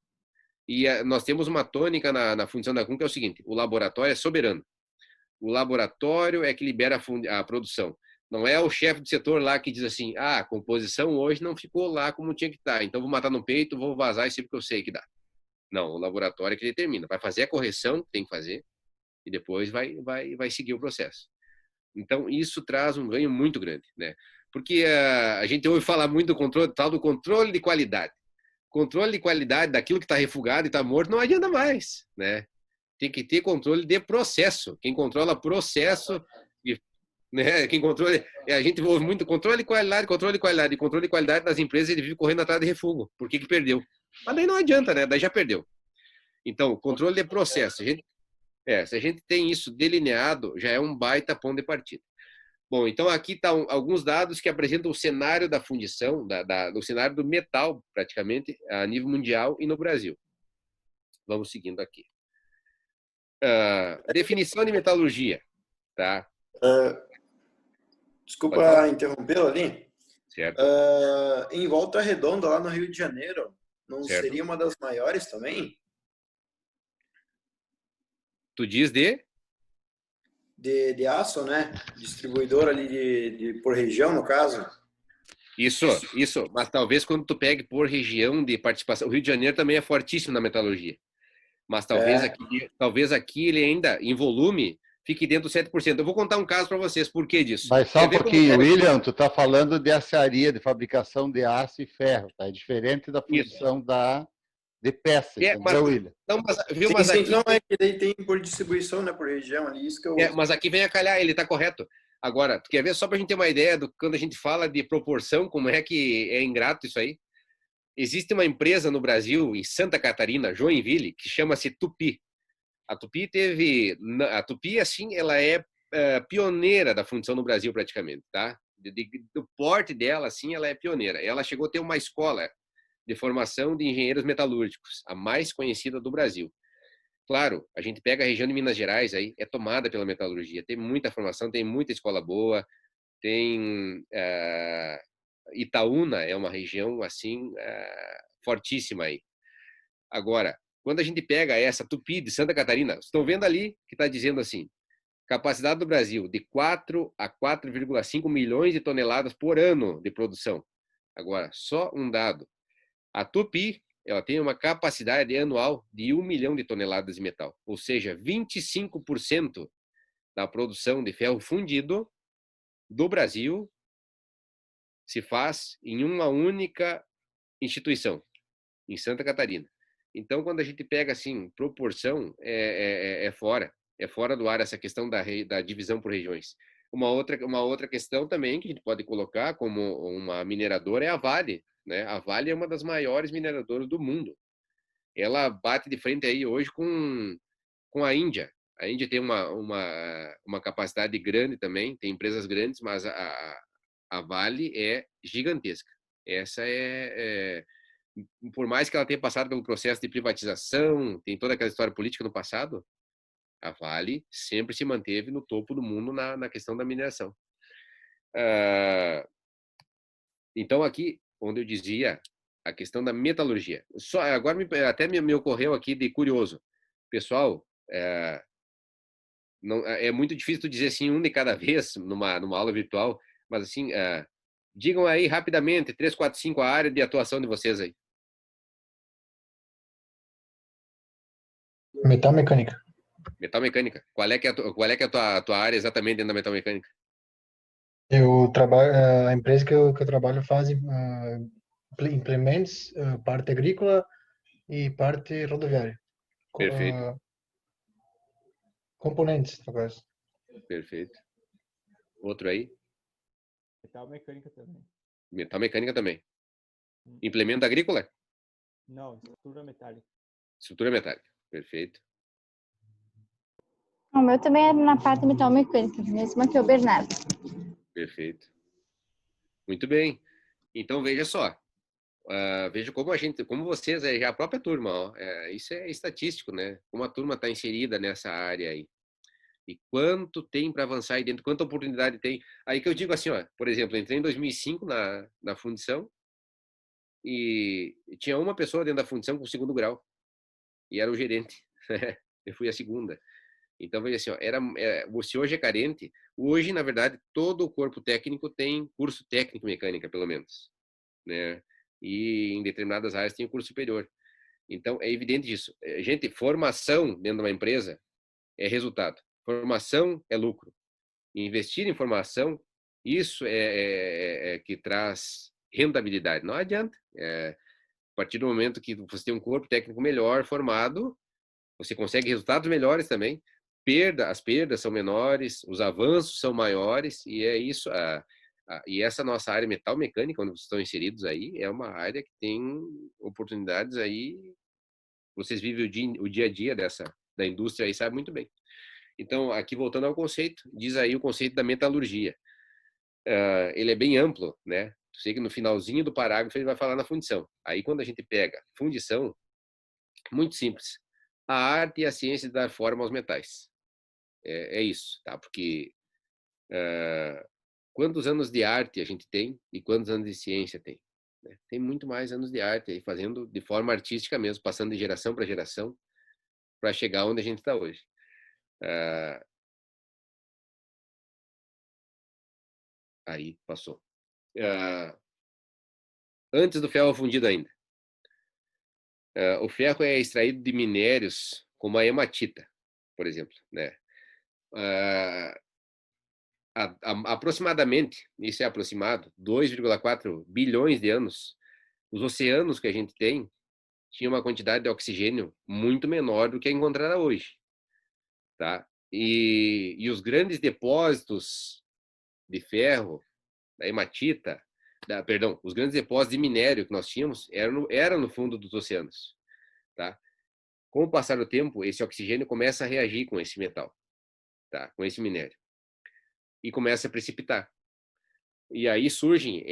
e nós temos uma tônica na fundição da Kuhn, que é o seguinte, o laboratório é soberano. O laboratório é que libera a produção. Não é o chefe do setor lá que diz assim, a composição hoje não ficou lá como tinha que estar, então vou matar no peito, vou vazar isso porque eu sei que dá. Não, o laboratório é que determina. Vai fazer a correção que tem que fazer e depois vai seguir o processo. Então, isso traz um ganho muito grande, né? Porque a gente ouve falar muito do tal do controle de qualidade. Controle de qualidade daquilo que está refugado e está morto não adianta mais, né? Tem que ter controle de processo. Quem controla processo, né? Quem controla, a gente ouve muito controle de qualidade, controle de qualidade. E controle de qualidade das empresas, ele vive correndo atrás de refugo. Por que perdeu? Mas daí não adianta, né? Daí já perdeu. Então, controle de processo. Se a gente tem isso delineado, já é um baita ponto de partida. Bom, então aqui estão alguns dados que apresentam o cenário da fundição, do cenário do metal, praticamente, a nível mundial e no Brasil. Vamos seguindo aqui. Definição de metalurgia. Tá? Desculpa interrompê-lo ali. Certo. Em Volta Redonda, lá no Rio de Janeiro, não certo. seria uma das maiores também? Tu diz de aço, né? Distribuidor ali por região, no caso. Isso. Mas talvez quando tu pegue por região de participação, o Rio de Janeiro também é fortíssimo na metalurgia. Mas talvez aqui ele ainda, em volume, fique dentro dos 7%. Eu vou contar um caso para vocês. Por que disso? Mas só um pouquinho, William, tu está falando de açaria, de fabricação de aço e ferro. Tá? É diferente da função de peça, entendeu, William? Não, mas aqui... Não, é que daí tem por distribuição, né, por região ali, isso que eu... mas aqui vem a calhar, ele está correto. Agora, tu quer ver só para a gente ter uma ideia do quando a gente fala de proporção, como é que é ingrato isso aí? existe uma empresa no Brasil, em Santa Catarina, Joinville, que chama-se Tupi. A Tupi, assim, ela é pioneira da fundição no Brasil, praticamente, tá? Do porte dela, assim, ela é pioneira. Ela chegou a ter uma escola de formação de engenheiros metalúrgicos, a mais conhecida do Brasil. Claro, a gente pega a região de Minas Gerais, aí é tomada pela metalurgia. Tem muita formação, tem muita escola boa, tem Itaúna é uma região assim fortíssima aí. Agora, quando a gente pega essa Tupi de Santa Catarina, estão vendo ali que está dizendo assim, capacidade do Brasil de 4 a 4,5 milhões de toneladas por ano de produção. Agora, só um dado. A Tupi, ela tem uma capacidade anual de 1 milhão de toneladas de metal, ou seja, 25% da produção de ferro fundido do Brasil se faz em uma única instituição, em Santa Catarina. Então, quando a gente pega assim, proporção, é fora do ar essa questão da divisão por regiões. Uma outra questão também que a gente pode colocar como uma mineradora é a Vale, né? A Vale é uma das maiores mineradoras do mundo. Ela bate de frente aí hoje com a Índia. A Índia tem uma capacidade grande também, tem empresas grandes, mas a Vale é gigantesca. Essa por mais que ela tenha passado pelo processo de privatização, tem toda aquela história política no passado, a Vale sempre se manteve no topo do mundo na questão da mineração. Então, aqui, onde eu dizia a questão da metalurgia. Agora até me ocorreu aqui de curioso. Pessoal, não, é muito difícil dizer assim um de cada vez numa aula virtual, mas assim, digam aí rapidamente, 3, 4, 5 a área de atuação de vocês aí. Metal mecânica. Metal mecânica. Qual é que é a tua área exatamente dentro da metal mecânica? Eu trabalho, a empresa que eu trabalho faz implementos, parte agrícola e parte rodoviária. Perfeito. Componentes, no caso. Perfeito. Outro aí? Metal mecânica também. Metal mecânica também. Implemento agrícola? Não, estrutura metálica. Estrutura metálica. Perfeito. O meu também é na parte metal mecânica, mesmo que o Bernardo. Perfeito. Muito bem. Então, veja só. Veja como vocês, a própria turma, ó, isso é estatístico, né? Como a turma está inserida nessa área aí. E quanto tem para avançar aí dentro, quanta oportunidade tem. Aí que eu digo assim, ó, por exemplo, entrei em 2005 na fundição e tinha uma pessoa dentro da fundição com o 2º grau. E era o gerente. Eu fui a segunda. Então, veja assim, ó, se hoje é carente, hoje, na verdade, todo o corpo técnico tem curso técnico mecânica, pelo menos, né? E em determinadas áreas tem o curso superior. Então, é evidente isso. Gente, formação dentro de uma empresa é resultado. Formação é lucro. E investir em formação, isso que traz rentabilidade. Não adianta. A partir do momento que você tem um corpo técnico melhor formado, você consegue resultados melhores também. As perdas são menores, os avanços são maiores, e é isso. E essa nossa área metal mecânica, onde vocês estão inseridos aí, é uma área que tem oportunidades aí. Vocês vivem o dia a dia da indústria aí, sabe muito bem. Então, aqui voltando ao conceito, diz aí o conceito da metalurgia. Ele é bem amplo, né? Sei que no finalzinho do parágrafo ele vai falar na fundição. Aí, quando a gente pega fundição, muito simples. A arte e a ciência de dar forma aos metais. É isso, tá? Porque quantos anos de arte a gente tem e quantos anos de ciência tem? Né? Tem muito mais anos de arte aí, fazendo de forma artística mesmo, passando de geração para geração, para chegar onde a gente está hoje. Aí, passou. Antes do ferro fundido ainda. O ferro é extraído de minérios como a hematita, por exemplo, né? Aproximadamente, isso é aproximado, 2,4 bilhões de anos, os oceanos que a gente tem tinham uma quantidade de oxigênio muito menor do que é encontrada hoje, tá? E os grandes depósitos de ferro, da hematita, perdão, os grandes depósitos de minério que nós tínhamos eram no fundo dos oceanos, tá? Com o passar do tempo, esse oxigênio começa a reagir com esse metal, tá? Com esse minério. E começa a precipitar. E aí surgem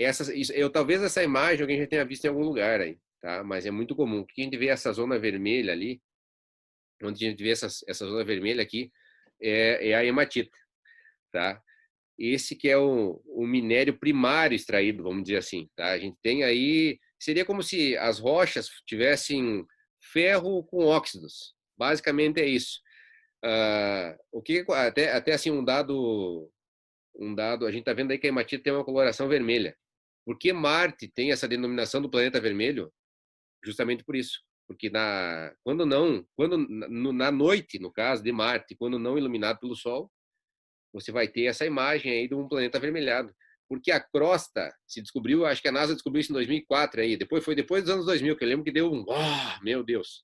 talvez essa imagem alguém já tenha visto em algum lugar aí, tá? Mas é muito comum. Porque a gente vê essa zona vermelha ali, onde a gente vê essa zona vermelha aqui, é a hematita, tá? Esse que é o minério primário extraído, vamos dizer assim, tá? A gente tem aí, seria como se as rochas tivessem ferro com óxidos. Basicamente é isso. O que até assim um dado, a gente está vendo aí que a hematita tem uma coloração vermelha. Por que Marte tem essa denominação do planeta vermelho? Justamente por isso. Porque na noite, no caso de Marte, quando não iluminado pelo Sol, você vai ter essa imagem aí de um planeta avermelhado. Porque a crosta se descobriu, acho que a NASA descobriu isso em 2004 aí, foi depois dos anos 2000, que eu lembro que deu meu Deus.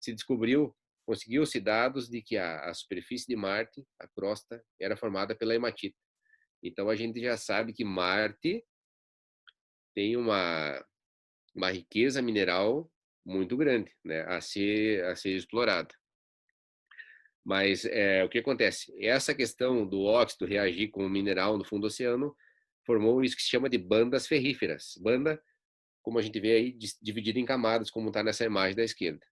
Se descobriu, conseguiu-se dados de que a superfície de Marte, a crosta, era formada pela hematita. Então a gente já sabe que Marte tem uma riqueza mineral muito grande, né, a ser explorada. Mas o que acontece? Essa questão do óxido reagir com o mineral no fundo do oceano formou isso que se chama de bandas ferríferas. Banda, como a gente vê aí, dividida em camadas, como está nessa imagem da esquerda.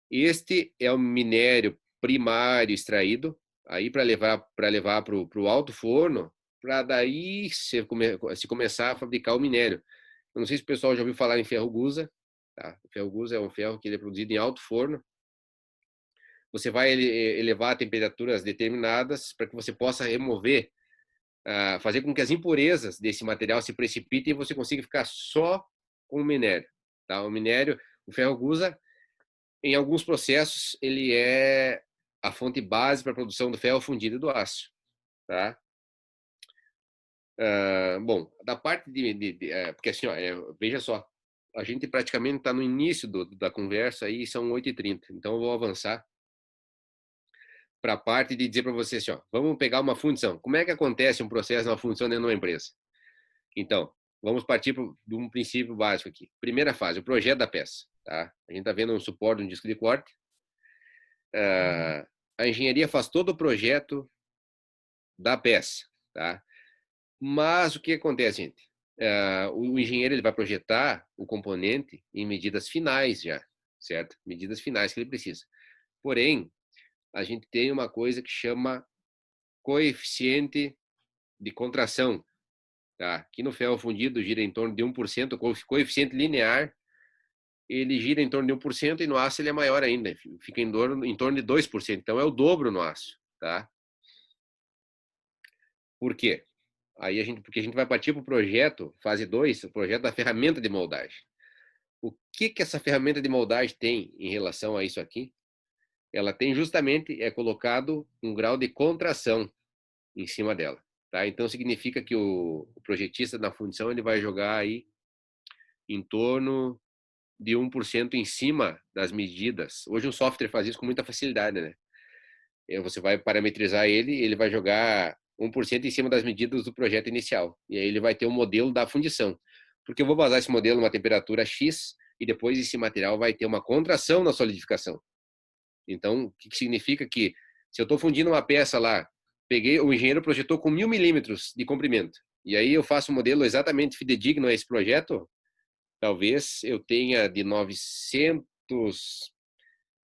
Este é o minério primário extraído, aí para levar para o alto forno, para daí se começar a fabricar o minério. Eu não sei se o pessoal já ouviu falar em ferro gusa. Tá? O ferro gusa é um ferro que ele é produzido em alto forno. Você vai elevar a temperaturas determinadas para que você possa remover, fazer com que as impurezas desse material se precipitem e você consiga ficar só com o minério. Tá? O ferro gusa, em alguns processos, ele é a fonte base para a produção do ferro fundido e do aço. Tá? Bom, da parte porque assim, veja só, a gente praticamente está no início da conversa aí, são 8h30, então eu vou avançar para a parte de dizer para você assim, vamos pegar uma fundição. Como é que acontece um processo de uma fundição dentro de uma empresa? Então, vamos partir de um princípio básico aqui. Primeira fase, o projeto da peça. Tá? A gente está vendo um suporte, um disco de corte. A engenharia faz todo o projeto da peça. Tá? Mas o que acontece, gente? O engenheiro ele vai projetar o componente em medidas finais já, certo? Medidas finais que ele precisa. Porém, a gente tem uma coisa que chama coeficiente de contração, tá? Aqui no ferro fundido gira em torno de 1%, o coeficiente linear, ele gira em torno de 1% e no aço ele é maior ainda, fica em torno de 2%, então é o dobro no aço, tá? Por quê? Porque a gente vai partir para o projeto, fase 2, o projeto da ferramenta de moldagem. O que essa ferramenta de moldagem tem em relação a isso aqui? Ela tem justamente colocado um grau de contração em cima dela, tá? Então significa que o projetista na fundição ele vai jogar aí em torno de 1% em cima das medidas. Hoje um software faz isso com muita facilidade, né? Você vai parametrizar ele vai jogar 1% em cima das medidas do projeto inicial. E aí ele vai ter um modelo da fundição. Porque eu vou vazar esse modelo numa temperatura X e depois esse material vai ter uma contração na solidificação. Então, o que significa que se eu estou fundindo uma peça lá, o engenheiro projetou com 1000 milímetros de comprimento, e aí eu faço um modelo exatamente fidedigno a esse projeto, talvez eu tenha de 900,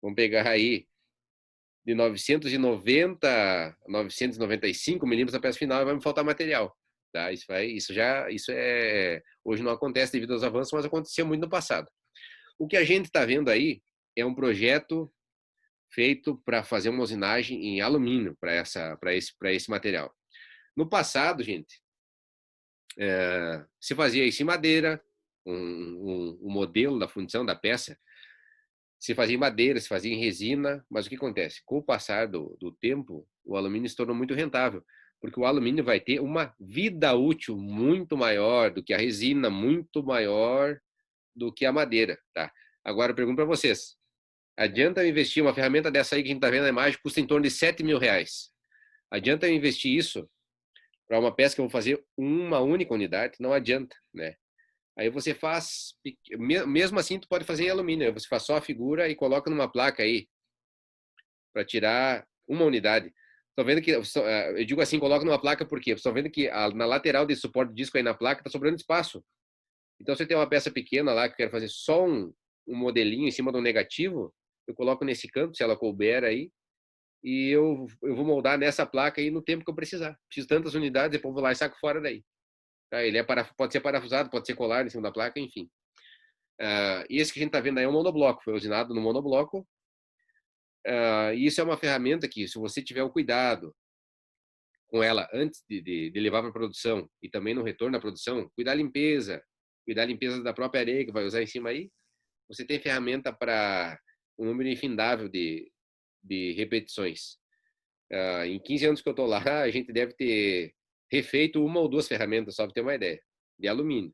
vamos pegar aí, de 990 a 995 milímetros da peça final, vai me faltar material. Tá? Hoje não acontece devido aos avanços, mas aconteceu muito no passado. O que a gente está vendo aí é um projeto feito para fazer uma usinagem em alumínio para esse material. No passado, gente, se fazia isso em madeira, um modelo da fundição da peça, se fazia em madeira, se fazia em resina, mas o que acontece? Com o passar do tempo, o alumínio se tornou muito rentável, porque o alumínio vai ter uma vida útil muito maior do que a resina, muito maior do que a madeira. Tá? Agora eu pergunto para vocês, adianta eu investir uma ferramenta dessa aí que a gente está vendo na imagem, custa em torno de R$7.000. Adianta eu investir isso Para uma peça que eu vou fazer uma única unidade, não adianta, né? Aí você faz, mesmo assim, tu pode fazer em alumínio. Você faz só a figura e coloca numa placa aí, para tirar uma unidade. Estou vendo que, eu digo assim, coloca numa placa porque estou vendo que na lateral desse suporte de disco aí na placa está sobrando espaço. Então, se eu tenho uma peça pequena lá que eu quero fazer só um modelinho em cima do negativo, eu coloco nesse canto, se ela couber aí, e eu vou moldar nessa placa aí no tempo que eu precisar. Preciso tantas unidades, depois vou lá e saco fora daí. Tá? Ele pode ser parafusado, pode ser colado em cima da placa, enfim. E esse que a gente está vendo aí é um monobloco, foi usinado no monobloco. E isso é uma ferramenta que, se você tiver o cuidado com ela antes de levar para a produção e também no retorno à produção, cuidar da limpeza da própria areia que vai usar em cima aí, você tem ferramenta para um número infindável de repetições. Em 15 anos que eu estou lá, a gente deve ter refeito uma ou duas ferramentas, só para ter uma ideia, de alumínio.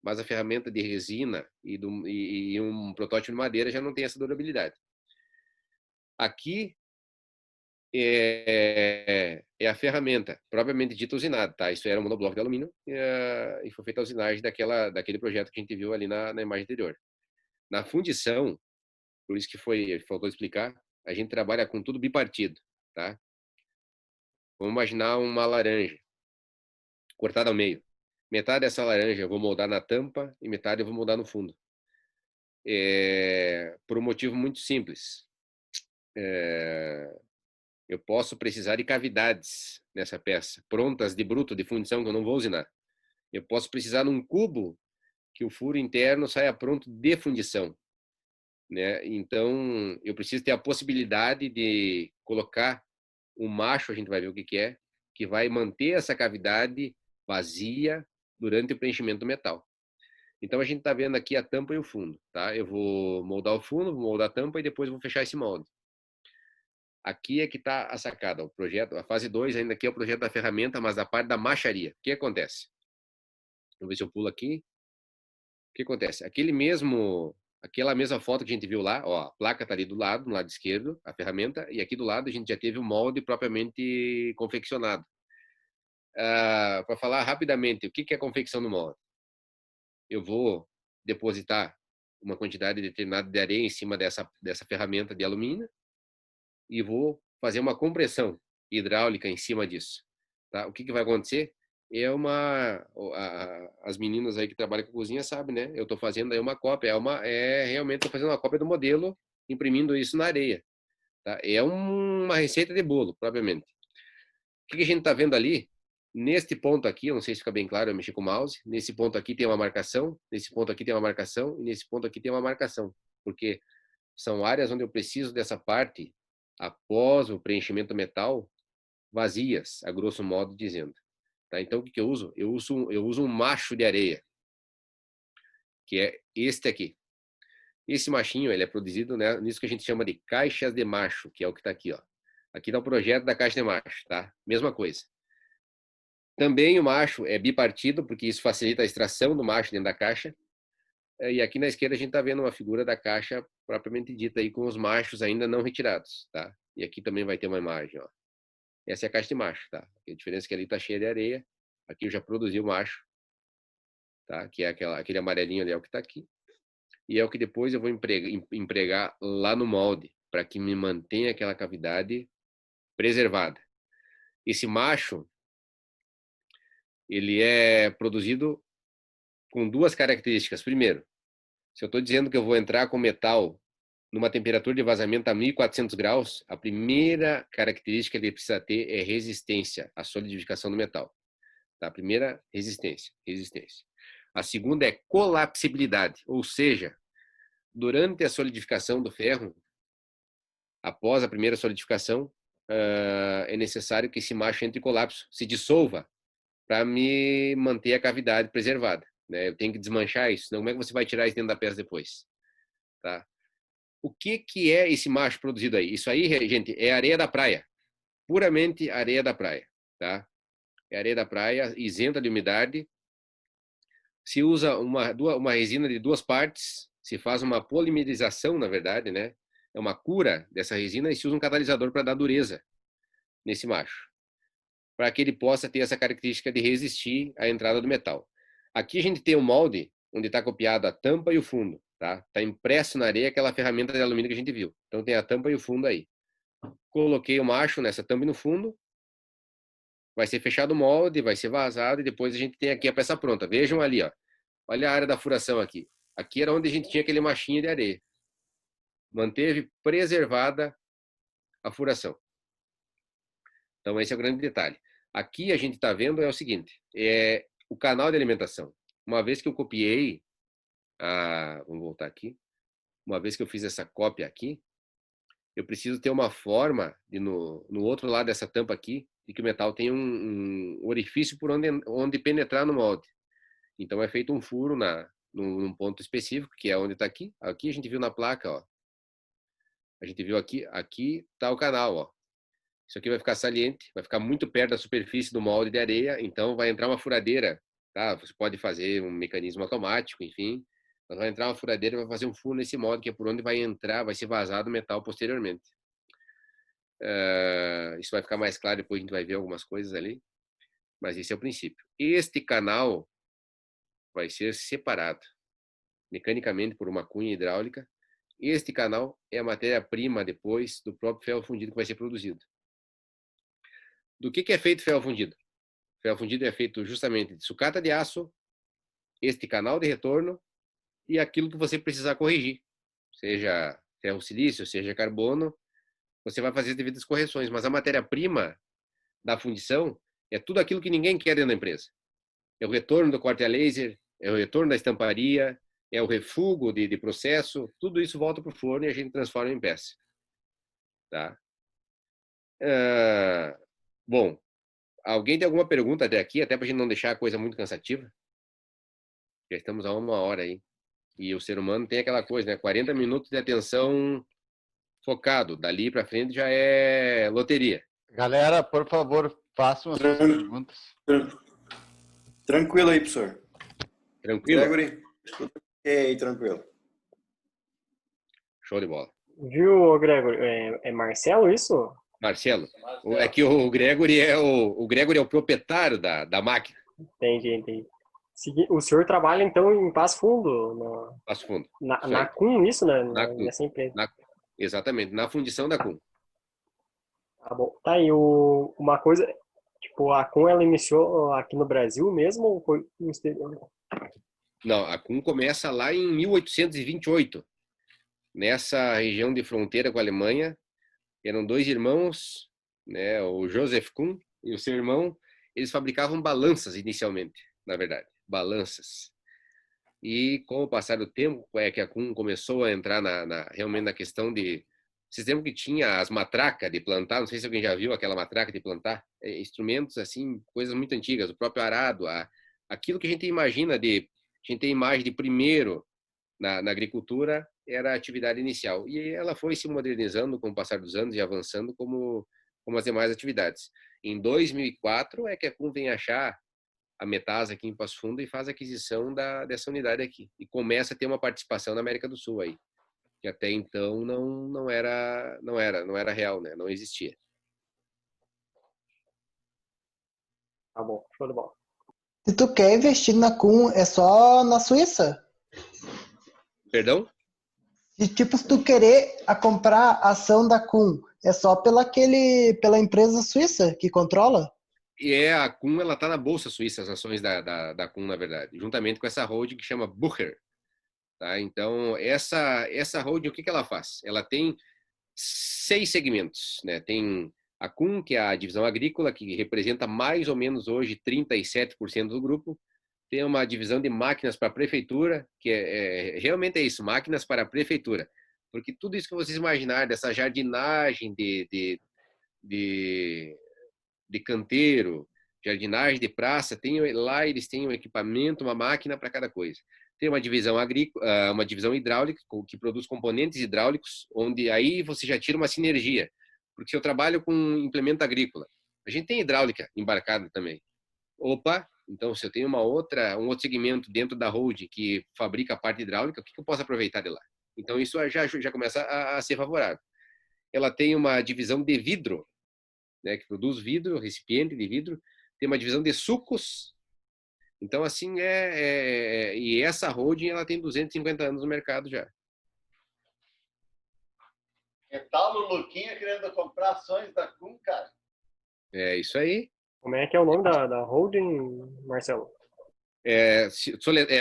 Mas a ferramenta de resina e um protótipo de madeira já não tem essa durabilidade. Aqui é a ferramenta propriamente dita usinada, tá? Isso era um monobloco de alumínio e foi feita a usinagem daquele projeto que a gente viu ali na imagem anterior. Na fundição, por isso que faltou explicar, a gente trabalha com tudo bipartido, tá? Vamos imaginar uma laranja cortada ao meio. Metade dessa laranja eu vou moldar na tampa e metade eu vou moldar no fundo. Por um motivo muito simples. Eu posso precisar de cavidades nessa peça, prontas de bruto, de fundição, que eu não vou usinar. Eu posso precisar num cubo que o furo interno saia pronto de fundição, né? Então, eu preciso ter a possibilidade de colocar um macho, a gente vai ver o que é, que vai manter essa cavidade vazia durante o preenchimento do metal. Então, a gente está vendo aqui a tampa e o fundo, tá? Eu vou moldar o fundo, vou moldar a tampa e depois vou fechar esse molde. Aqui é que está a sacada, o projeto, a fase 2 ainda aqui é o projeto da ferramenta, mas da parte da macharia. O que acontece? Vamos ver se eu pulo aqui. O que acontece? Aquela mesma foto que a gente viu lá, ó, a placa está ali do lado, no lado esquerdo, a ferramenta, e aqui do lado a gente já teve o molde propriamente confeccionado. Para falar rapidamente, o que é a confecção do molde? Eu vou depositar uma quantidade determinada de areia em cima dessa ferramenta de alumínio, e vou fazer uma compressão hidráulica em cima disso. Tá? O que vai acontecer? As meninas aí que trabalham com cozinha sabem, né? Eu estou fazendo aí uma cópia, realmente estou fazendo uma cópia do modelo, imprimindo isso na areia. Tá? É uma receita de bolo, propriamente. O que a gente está vendo ali? Neste ponto aqui, eu não sei se fica bem claro, eu mexi com o mouse, nesse ponto aqui tem uma marcação, nesse ponto aqui tem uma marcação, e nesse ponto aqui tem uma marcação, porque são áreas onde eu preciso dessa parte após o preenchimento do metal, vazias, a grosso modo dizendo. Tá? Então, o que eu uso? Eu uso um macho de areia, que é este aqui. Esse machinho, ele é produzido, né, nisso que a gente chama de caixas de macho, que é o que está aqui. Ó. Aqui está o projeto da caixa de macho, tá? Mesma coisa. Também o macho é bipartido, porque isso facilita a extração do macho dentro da caixa. E aqui na esquerda a gente está vendo uma figura da caixa propriamente dita aí com os machos ainda não retirados, tá? E aqui também vai ter uma imagem, ó. Essa é a caixa de macho, tá? A diferença é que ali está cheia de areia. Aqui eu já produzi o macho, tá? Que é aquele amarelinho ali, é o que está aqui. E é o que depois eu vou empregar lá no molde, para que me mantenha aquela cavidade preservada. Esse macho, ele é produzido com duas características. Primeiro, se eu estou dizendo que eu vou entrar com metal numa temperatura de vazamento a 1.400 graus, a primeira característica que ele precisa ter é resistência à solidificação do metal. Tá? A primeira, resistência. A segunda é colapsibilidade, ou seja, durante a solidificação do ferro, após a primeira solidificação, é necessário que esse macho entre em colapso, se dissolva, para me manter a cavidade preservada. Né? Eu tenho que desmanchar isso, senão como é que você vai tirar isso dentro da peça depois? Tá? O que é esse macho produzido aí? Isso aí, gente, é areia da praia. Puramente areia da praia. Tá? É areia da praia, isenta de umidade. Se usa uma resina de duas partes, se faz uma polimerização, na verdade, né? É uma cura dessa resina e se usa um catalisador para dar dureza nesse macho. para que ele possa ter essa característica de resistir à entrada do metal. Aqui a gente tem um molde onde está copiado a tampa e o fundo, tá? Está impresso na areia aquela ferramenta de alumínio que a gente viu. Então tem a tampa e o fundo aí. Coloquei o macho nessa tampa e no fundo. Vai ser fechado o molde, vai ser vazado e depois a gente tem aqui a peça pronta. Vejam ali, ó. Olha a área da furação aqui. Aqui era onde a gente tinha aquele machinho de areia. Manteve preservada a furação. Então esse é o grande detalhe. Aqui a gente está vendo é o seguinte, é o canal de alimentação. Uma vez que eu copiei, vamos voltar aqui, uma vez que eu fiz essa cópia aqui, eu preciso ter uma forma de no outro lado dessa tampa aqui, de que o metal tem um orifício por onde penetrar no molde. Então é feito um furo num ponto específico, que é onde está aqui. Aqui a gente viu na placa, ó. A gente viu aqui está o canal, ó. Isso aqui vai ficar saliente, vai ficar muito perto da superfície do molde de areia, então vai entrar uma furadeira, tá? Você pode fazer um mecanismo automático, enfim, mas vai entrar uma furadeira e vai fazer um furo nesse molde, que é por onde vai entrar, vai ser vazado o metal posteriormente. Isso vai ficar mais claro, depois a gente vai ver algumas coisas ali, mas esse é o princípio. Este canal vai ser separado mecanicamente por uma cunha hidráulica. Este canal é a matéria-prima depois do próprio ferro fundido que vai ser produzido. Do que é feito ferro fundido? Ferro fundido é feito justamente de sucata de aço, este canal de retorno e aquilo que você precisar corrigir, seja ferro silício, seja carbono, você vai fazer as devidas correções, mas a matéria-prima da fundição é tudo aquilo que ninguém quer dentro da empresa. É o retorno do corte a laser, é o retorno da estamparia, é o refugo de processo, tudo isso volta para o forno e a gente transforma em peça. Tá? Bom, alguém tem alguma pergunta até aqui, até para a gente não deixar a coisa muito cansativa? Já estamos a 1 hora aí. E o ser humano tem aquela coisa, né? 40 minutos de atenção focado. Dali para frente já é loteria. Galera, por favor, façam as suas perguntas. Tranquilo aí, professor. Tranquilo? Gregory, ei, tranquilo. Show de bola. Viu, Gregor? É Marcelo isso? Marcelo, é que o Gregory é o proprietário da máquina. Entendi. O senhor trabalha, então, em Passo Fundo? Passo Fundo. Na CUN, isso, né? Na CUN. Nessa empresa. Exatamente, na fundição da CUN. Tá bom. Tá aí, uma coisa, tipo, a CUN, ela iniciou aqui no Brasil mesmo ou foi no exterior? Não, a CUN começa lá em 1828, nessa região de fronteira com a Alemanha. Eram 2 irmãos, né, o Joseph Kuhn e o seu irmão. Eles fabricavam balanças inicialmente, na verdade, balanças. E com o passar do tempo, é que a Kuhn começou a entrar realmente na questão de... Vocês lembram que tinha as matracas de plantar? Não sei se alguém já viu aquela matraca de plantar. Instrumentos, assim, coisas muito antigas. O próprio arado, aquilo que a gente imagina de... A gente tem imagem de primeiro na agricultura, era a atividade inicial. E ela foi se modernizando com o passar dos anos e avançando como as demais atividades. Em 2004 é que a Kuhn vem achar a Metasa aqui em Passo Fundo e faz a aquisição dessa unidade aqui. E começa a ter uma participação na América do Sul aí, que até então não era real, né? Não existia. Tá bom, show de bola. Se tu quer investir na Kuhn, é só na Suíça? Perdão? E tipo, se tu querer comprar a ação da Kuhn, é só pela empresa suíça que controla? E a Kuhn, ela tá na Bolsa Suíça, as ações da Kuhn, na verdade, juntamente com essa holding que chama Bucher. Tá? Então, essa holding, o que ela faz? Ela tem 6 segmentos, né? Tem a Kuhn, que é a divisão agrícola, que representa mais ou menos hoje 37% do grupo. Tem uma divisão de máquinas para a prefeitura, que realmente é isso, máquinas para a prefeitura. Porque tudo isso que vocês imaginarem, dessa jardinagem de canteiro, jardinagem de praça, lá eles têm um equipamento, uma máquina para cada coisa. Tem uma divisão agrícola, uma divisão hidráulica, que produz componentes hidráulicos, onde aí você já tira uma sinergia. Porque se eu trabalho com implemento agrícola, a gente tem hidráulica embarcada também. Opa, então se eu tenho um outro segmento dentro da holding que fabrica a parte hidráulica, o que eu posso aproveitar de lá? Então isso já começa a ser favorável. Ela tem uma divisão de vidro, né, que produz vidro, recipiente de vidro, tem uma divisão de sucos. Então, assim, e essa holding, ela tem 250 anos no mercado já. Que tal o Luquinha querendo comprar ações da Kuhn, cara? É isso aí. Como é que é o nome da holding, Marcelo?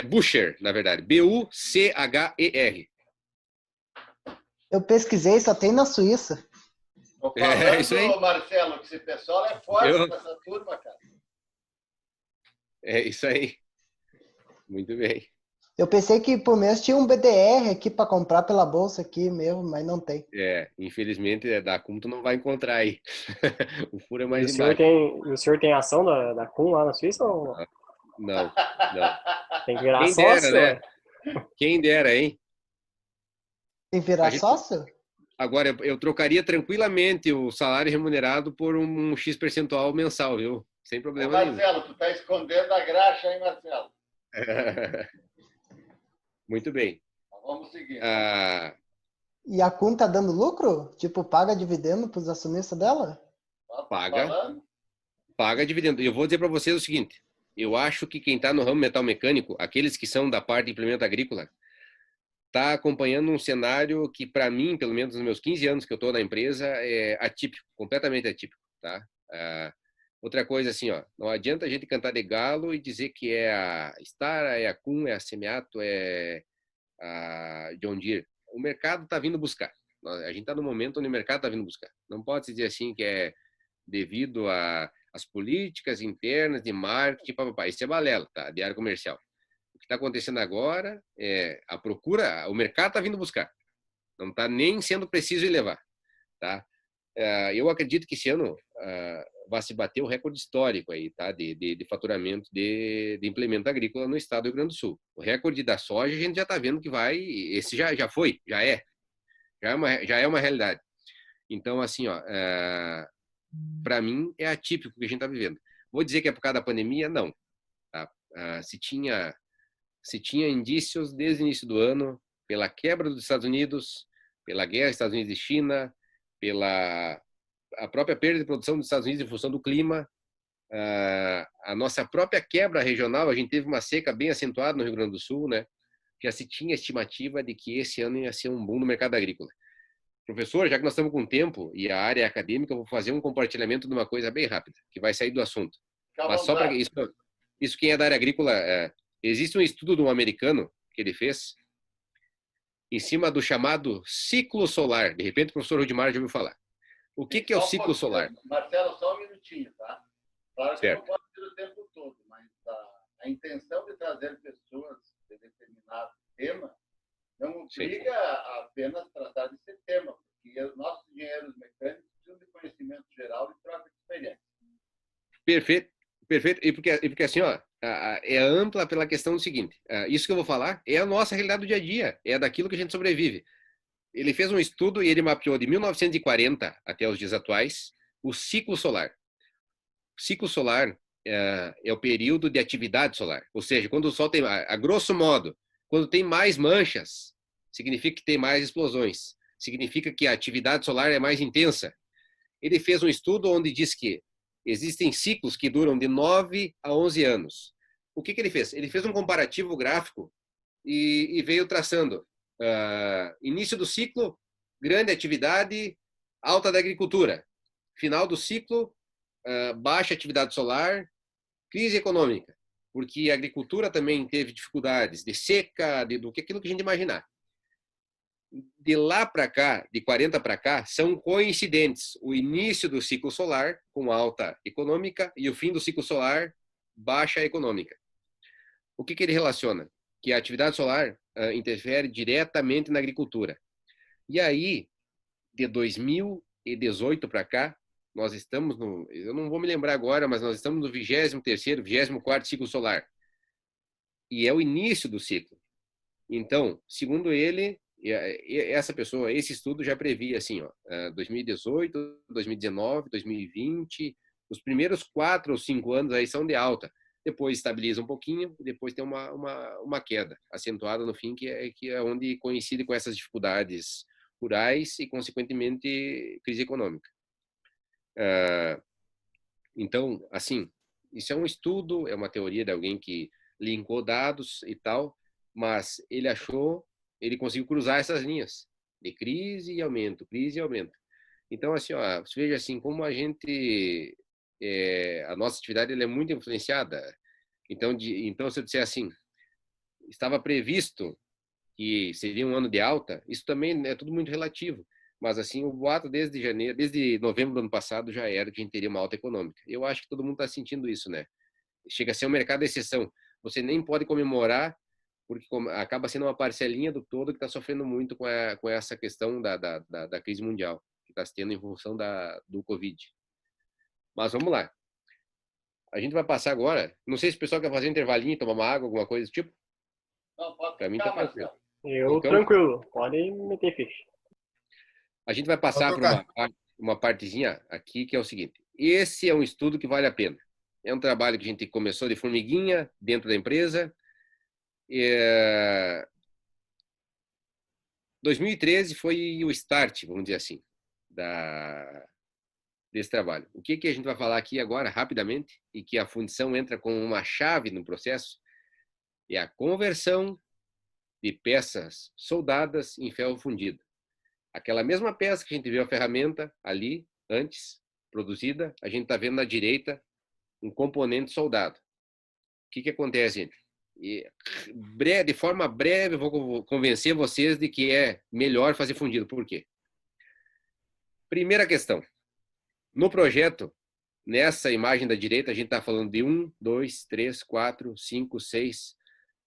Bucher, na verdade. B-U-C-H-E-R. Eu pesquisei, só tem na Suíça. Tô falando, isso aí. Marcelo, que esse pessoal é forte Eu- nessa turma, cara. É isso aí. Muito bem. Eu pensei que por mês tinha um BDR aqui para comprar pela bolsa aqui mesmo, mas não tem. Infelizmente, da Kuhn tu não vai encontrar aí. O furo é E mais o senhor embaixo. tem, o senhor tem ação da Kuhn lá na Suíça ou Não, não. tem que virar Quem dera, sócio? né? Quem dera, hein? Tem que virar A gente- sócio? Agora, eu trocaria tranquilamente o salário remunerado por um X percentual mensal, viu? Sem Ô, problema nenhum. Marcelo, tu tá escondendo a graxa, hein, Marcelo? Muito bem. Então, vamos seguir. Ah, E a Kuhn tá dando lucro? Tipo, paga dividendo pros acionistas dela? Tá paga. falando? paga dividendo. Eu vou dizer para vocês o seguinte: eu acho que quem está no ramo metal mecânico, aqueles que são da parte de implemento agrícola, está acompanhando um cenário que, para mim, pelo menos nos meus 15 anos que eu estou na empresa, é atípico, completamente atípico, tá? Outra coisa assim, ó, não adianta a gente cantar de galo e dizer que é a Stara, é a Kuhn, é a Semiato, é a John Deere. O mercado está vindo buscar. A gente está no momento onde o mercado está vindo buscar. Não pode se dizer assim que é devido às políticas internas de marketing, papapá. Isso é balela, tá? De área comercial. O que está acontecendo agora é a procura, o mercado está vindo buscar. Não está nem sendo preciso ir levar, tá? Eu acredito que esse ano vai se bater o recorde histórico aí, tá? De faturamento de implemento agrícola no estado do Rio Grande do Sul. O recorde da soja a gente já está vendo que vai, esse já foi, já é uma realidade. Então, assim, ó, para mim é atípico o que a gente está vivendo. Vou dizer que é por causa da pandemia? Não. Tá? Se tinha indícios desde o início do ano, pela quebra dos Estados Unidos, pela guerra Estados Unidos e China, pela a própria perda de produção dos Estados Unidos em função do clima, a nossa própria quebra regional, a gente teve uma seca bem acentuada no Rio Grande do Sul, né? Já se tinha estimativa de que esse ano ia ser um boom no mercado agrícola. Professor, já que nós estamos com tempo e a área é acadêmica, eu vou fazer um compartilhamento de uma coisa bem rápida, que vai sair do assunto. Mas só para isso quem é da área agrícola, existe um estudo de um americano que ele fez em cima do chamado ciclo solar. De repente o professor Rudimar já ouviu falar. O que é o ciclo solar? Marcelo, só um minutinho, tá? Claro que Certo. não pode ser o tempo todo, mas a intenção de trazer pessoas de determinado tema não obriga a apenas tratar desse tema, porque os nossos engenheiros mecânicos precisam de conhecimento geral e troca de experiência. Perfeito, perfeito. E porque assim, ó, é ampla pela questão do seguinte, isso que eu vou falar é a nossa realidade do dia a dia, é daquilo que a gente sobrevive. Ele fez um estudo e ele mapeou de 1940 até os dias atuais o ciclo solar. O ciclo solar é o período de atividade solar, ou seja, quando o Sol tem, a grosso modo, quando tem mais manchas, significa que tem mais explosões, significa que a atividade solar é mais intensa. Ele fez um estudo onde diz que existem ciclos que duram de 9 a 11 anos. O que ele fez? Ele fez um comparativo gráfico e veio traçando início do ciclo, grande atividade, alta da agricultura. Final do ciclo, baixa atividade solar, crise econômica, porque a agricultura também teve dificuldades de seca, do que aquilo que a gente imaginar. De lá para cá, de 40 para cá, são coincidentes o início do ciclo solar com alta econômica e o fim do ciclo solar, baixa econômica. O que ele relaciona? Que a atividade solar interfere diretamente na agricultura. E aí, de 2018 para cá, nós estamos eu não vou me lembrar agora, mas nós estamos no 23º, 24º ciclo solar. E é o início do ciclo. Então, segundo ele, essa pessoa, esse estudo já previa assim, ó, 2018, 2019, 2020, os primeiros 4 ou 5 anos aí são de alta. Depois estabiliza um pouquinho, depois tem uma queda acentuada no fim, que é onde coincide com essas dificuldades rurais e, consequentemente, crise econômica. Então, assim, isso é um estudo, é uma teoria de alguém que linkou dados e tal, mas ele conseguiu cruzar essas linhas de crise e aumento, crise e aumento. Então, assim, ó, você veja assim, como a nossa atividade ela é muito influenciada. Então, se eu disser assim, estava previsto que seria um ano de alta, isso também é tudo muito relativo. Mas assim, o boato desde novembro do ano passado já era que a gente teria uma alta econômica. Eu acho que todo mundo está sentindo isso, né? Chega a ser um mercado de exceção. Você nem pode comemorar, porque acaba sendo uma parcelinha do todo que está sofrendo muito com essa questão da crise mundial, que está se tendo em função do Covid. Mas vamos lá. A gente vai passar agora. Não sei se o pessoal quer fazer um intervalinho, tomar uma água, alguma coisa do tipo. Não, pode Para mim tá tranquilo. Eu Então, tranquilo, pode meter ficha. a gente vai passar por uma partezinha aqui que é o seguinte. Esse é um estudo que vale a pena. É um trabalho que a gente começou de formiguinha dentro da empresa. 2013 foi o start, vamos dizer assim, desse trabalho. O que a gente vai falar aqui agora, rapidamente, e que a fundição entra com uma chave no processo, é a conversão de peças soldadas em ferro fundido. Aquela mesma peça que a gente viu a ferramenta ali, antes, produzida, a gente está vendo na direita um componente soldado. O que acontece, gente? De forma breve, eu vou convencer vocês de que é melhor fazer fundido. Por quê? Primeira questão. No projeto, nessa imagem da direita, a gente está falando de 1, 2, 3, 4, 5, 6.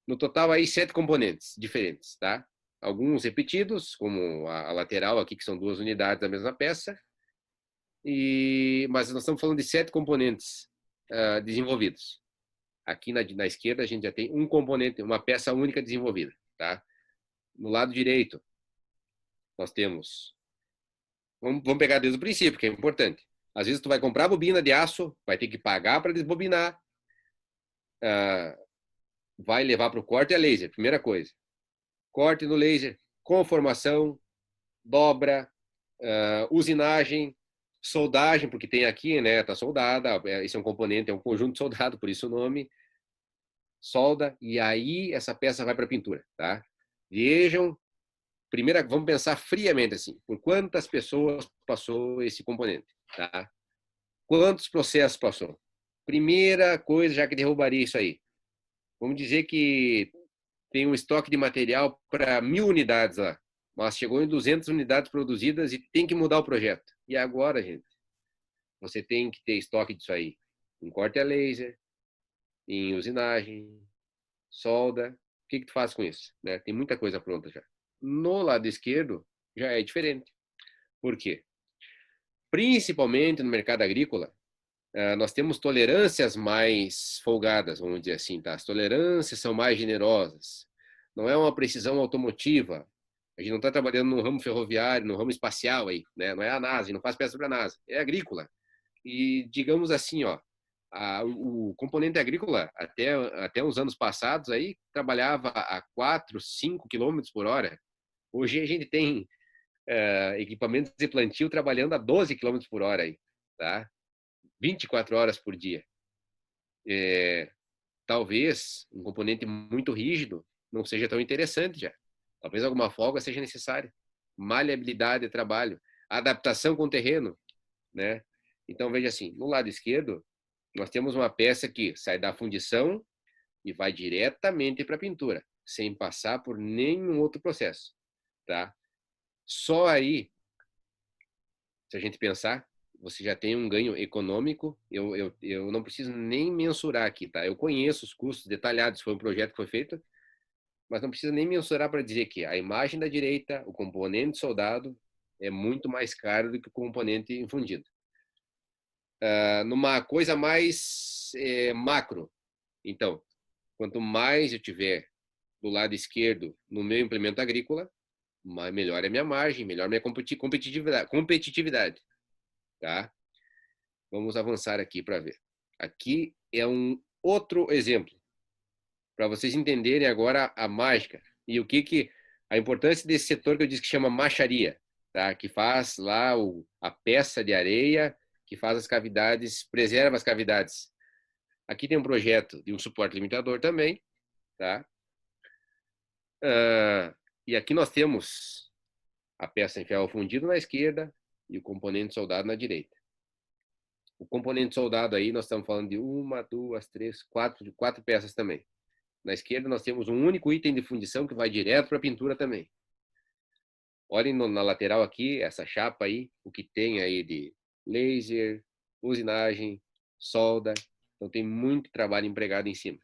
No total, aí 7 componentes diferentes, tá? Alguns repetidos, como a lateral aqui, que são 2 unidades da mesma peça. Mas nós estamos falando de 7 componentes desenvolvidos. Aqui na esquerda a gente já tem um componente, uma peça única desenvolvida, tá? No lado direito, nós temos... Vamos pegar desde o princípio, que é importante. Às vezes tu vai comprar bobina de aço, vai ter que pagar para desbobinar, vai levar para o corte a laser, primeira coisa. Corte no laser, conformação, dobra, usinagem, soldagem, porque tem aqui, né, tá soldada, esse é um componente, é um conjunto soldado, por isso o nome, solda, e aí essa peça vai para a pintura, tá? Vejam, vamos pensar friamente assim, por quantas pessoas passou esse componente, tá? Quantos processos passou? Primeira coisa, já que derrubaria isso aí, vamos dizer que tem um estoque de material para 1000 unidades lá, mas chegou em 200 unidades produzidas e tem que mudar o projeto. E agora, gente? Você tem que ter estoque disso aí. Em corte a laser, em usinagem, solda. O que tu faz com isso? Né? Tem muita coisa pronta já. No lado esquerdo, já é diferente. Por quê? Principalmente no mercado agrícola, nós temos tolerâncias mais folgadas, vamos dizer assim. Tá? As tolerâncias são mais generosas. Não é uma precisão automotiva. A gente não está trabalhando no ramo ferroviário, no ramo espacial aí, né? Não é a NASA, a gente não faz peça para a NASA, é agrícola. E digamos assim, ó, o componente agrícola até uns anos passados aí trabalhava a 4, 5 km por hora. Hoje a gente tem equipamentos de plantio trabalhando a 12 km por hora aí, tá? 24 horas por dia. Talvez um componente muito rígido não seja tão interessante já. Talvez alguma folga seja necessária. Maleabilidade de trabalho, adaptação com o terreno, né? Então, veja assim, no lado esquerdo, nós temos uma peça que sai da fundição e vai diretamente para a pintura, sem passar por nenhum outro processo, tá? Só aí, se a gente pensar, você já tem um ganho econômico. Eu não preciso nem mensurar aqui, tá? Eu conheço os custos detalhados, foi um projeto que foi feito, mas não precisa nem mensurar para dizer que a imagem da direita, o componente soldado, é muito mais caro do que o componente infundido. Numa coisa mais macro, então, quanto mais eu tiver do lado esquerdo no meu implemento agrícola, melhor é minha margem, melhor minha competitividade, tá? Vamos avançar aqui para ver. Aqui é um outro exemplo, para vocês entenderem agora a mágica e a importância desse setor que eu disse que chama macharia, tá? Que faz lá a peça de areia que faz as cavidades, preserva as cavidades. Aqui tem um projeto de um suporte limitador também, tá? E aqui nós temos a peça em ferro fundido na esquerda e o componente soldado na direita. O componente soldado aí nós estamos falando de 1, 2, 3, 4 peças também. Na esquerda nós temos um único item de fundição que vai direto para a pintura também. Olhem na lateral aqui, essa chapa aí, o que tem aí de laser, usinagem, solda. Então tem muito trabalho empregado em cima.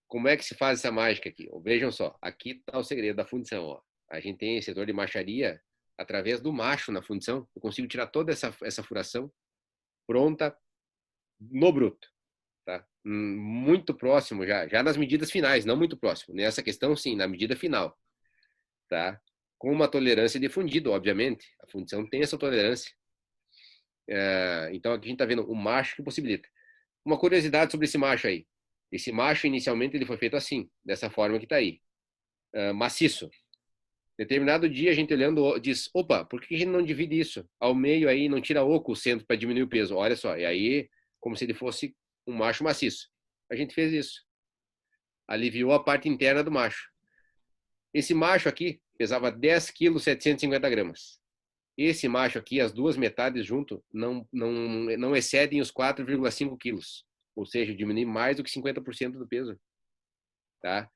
Como é que se faz essa mágica aqui? Vejam só, aqui está o segredo da fundição. Ó. A gente tem esse setor de macharia através do macho na fundição. Eu consigo tirar toda essa furação pronta no bruto. Tá? Muito próximo já nas medidas finais, não muito próximo. Nessa questão, sim, na medida final. Tá? Com uma tolerância de fundido, obviamente. A fundição tem essa tolerância. Então aqui a gente está vendo o macho que possibilita. Uma curiosidade sobre esse macho aí. Esse macho, inicialmente, ele foi feito assim, dessa forma que está aí. Maciço. Determinado dia, a gente olhando, diz, opa, por que a gente não divide isso ao meio aí, não tira oco o centro para diminuir o peso? Olha só, e aí, como se ele fosse um macho maciço. A gente fez isso. Aliviou a parte interna do macho. Esse macho aqui pesava 10 kg, 750 gramas. Esse macho aqui, as duas metades junto, não excedem os 4,5 quilos. Ou seja, diminui mais do que 50% do peso. Tá?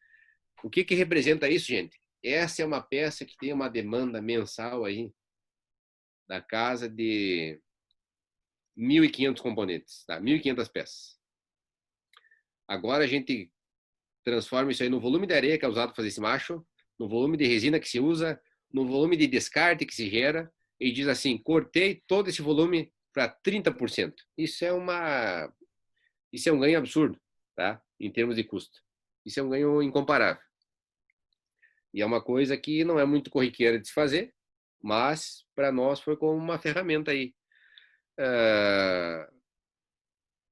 O que representa isso, gente? Essa é uma peça que tem uma demanda mensal aí da casa de 1.500 componentes, tá? 1.500 peças. Agora a gente transforma isso aí no volume de areia que é usado para fazer esse macho, no volume de resina que se usa, no volume de descarte que se gera, e diz assim, cortei todo esse volume para 30%. Isso é um ganho absurdo, tá? Em termos de custo. Isso é um ganho incomparável. E é uma coisa que não é muito corriqueira de se fazer, mas para nós foi como uma ferramenta aí.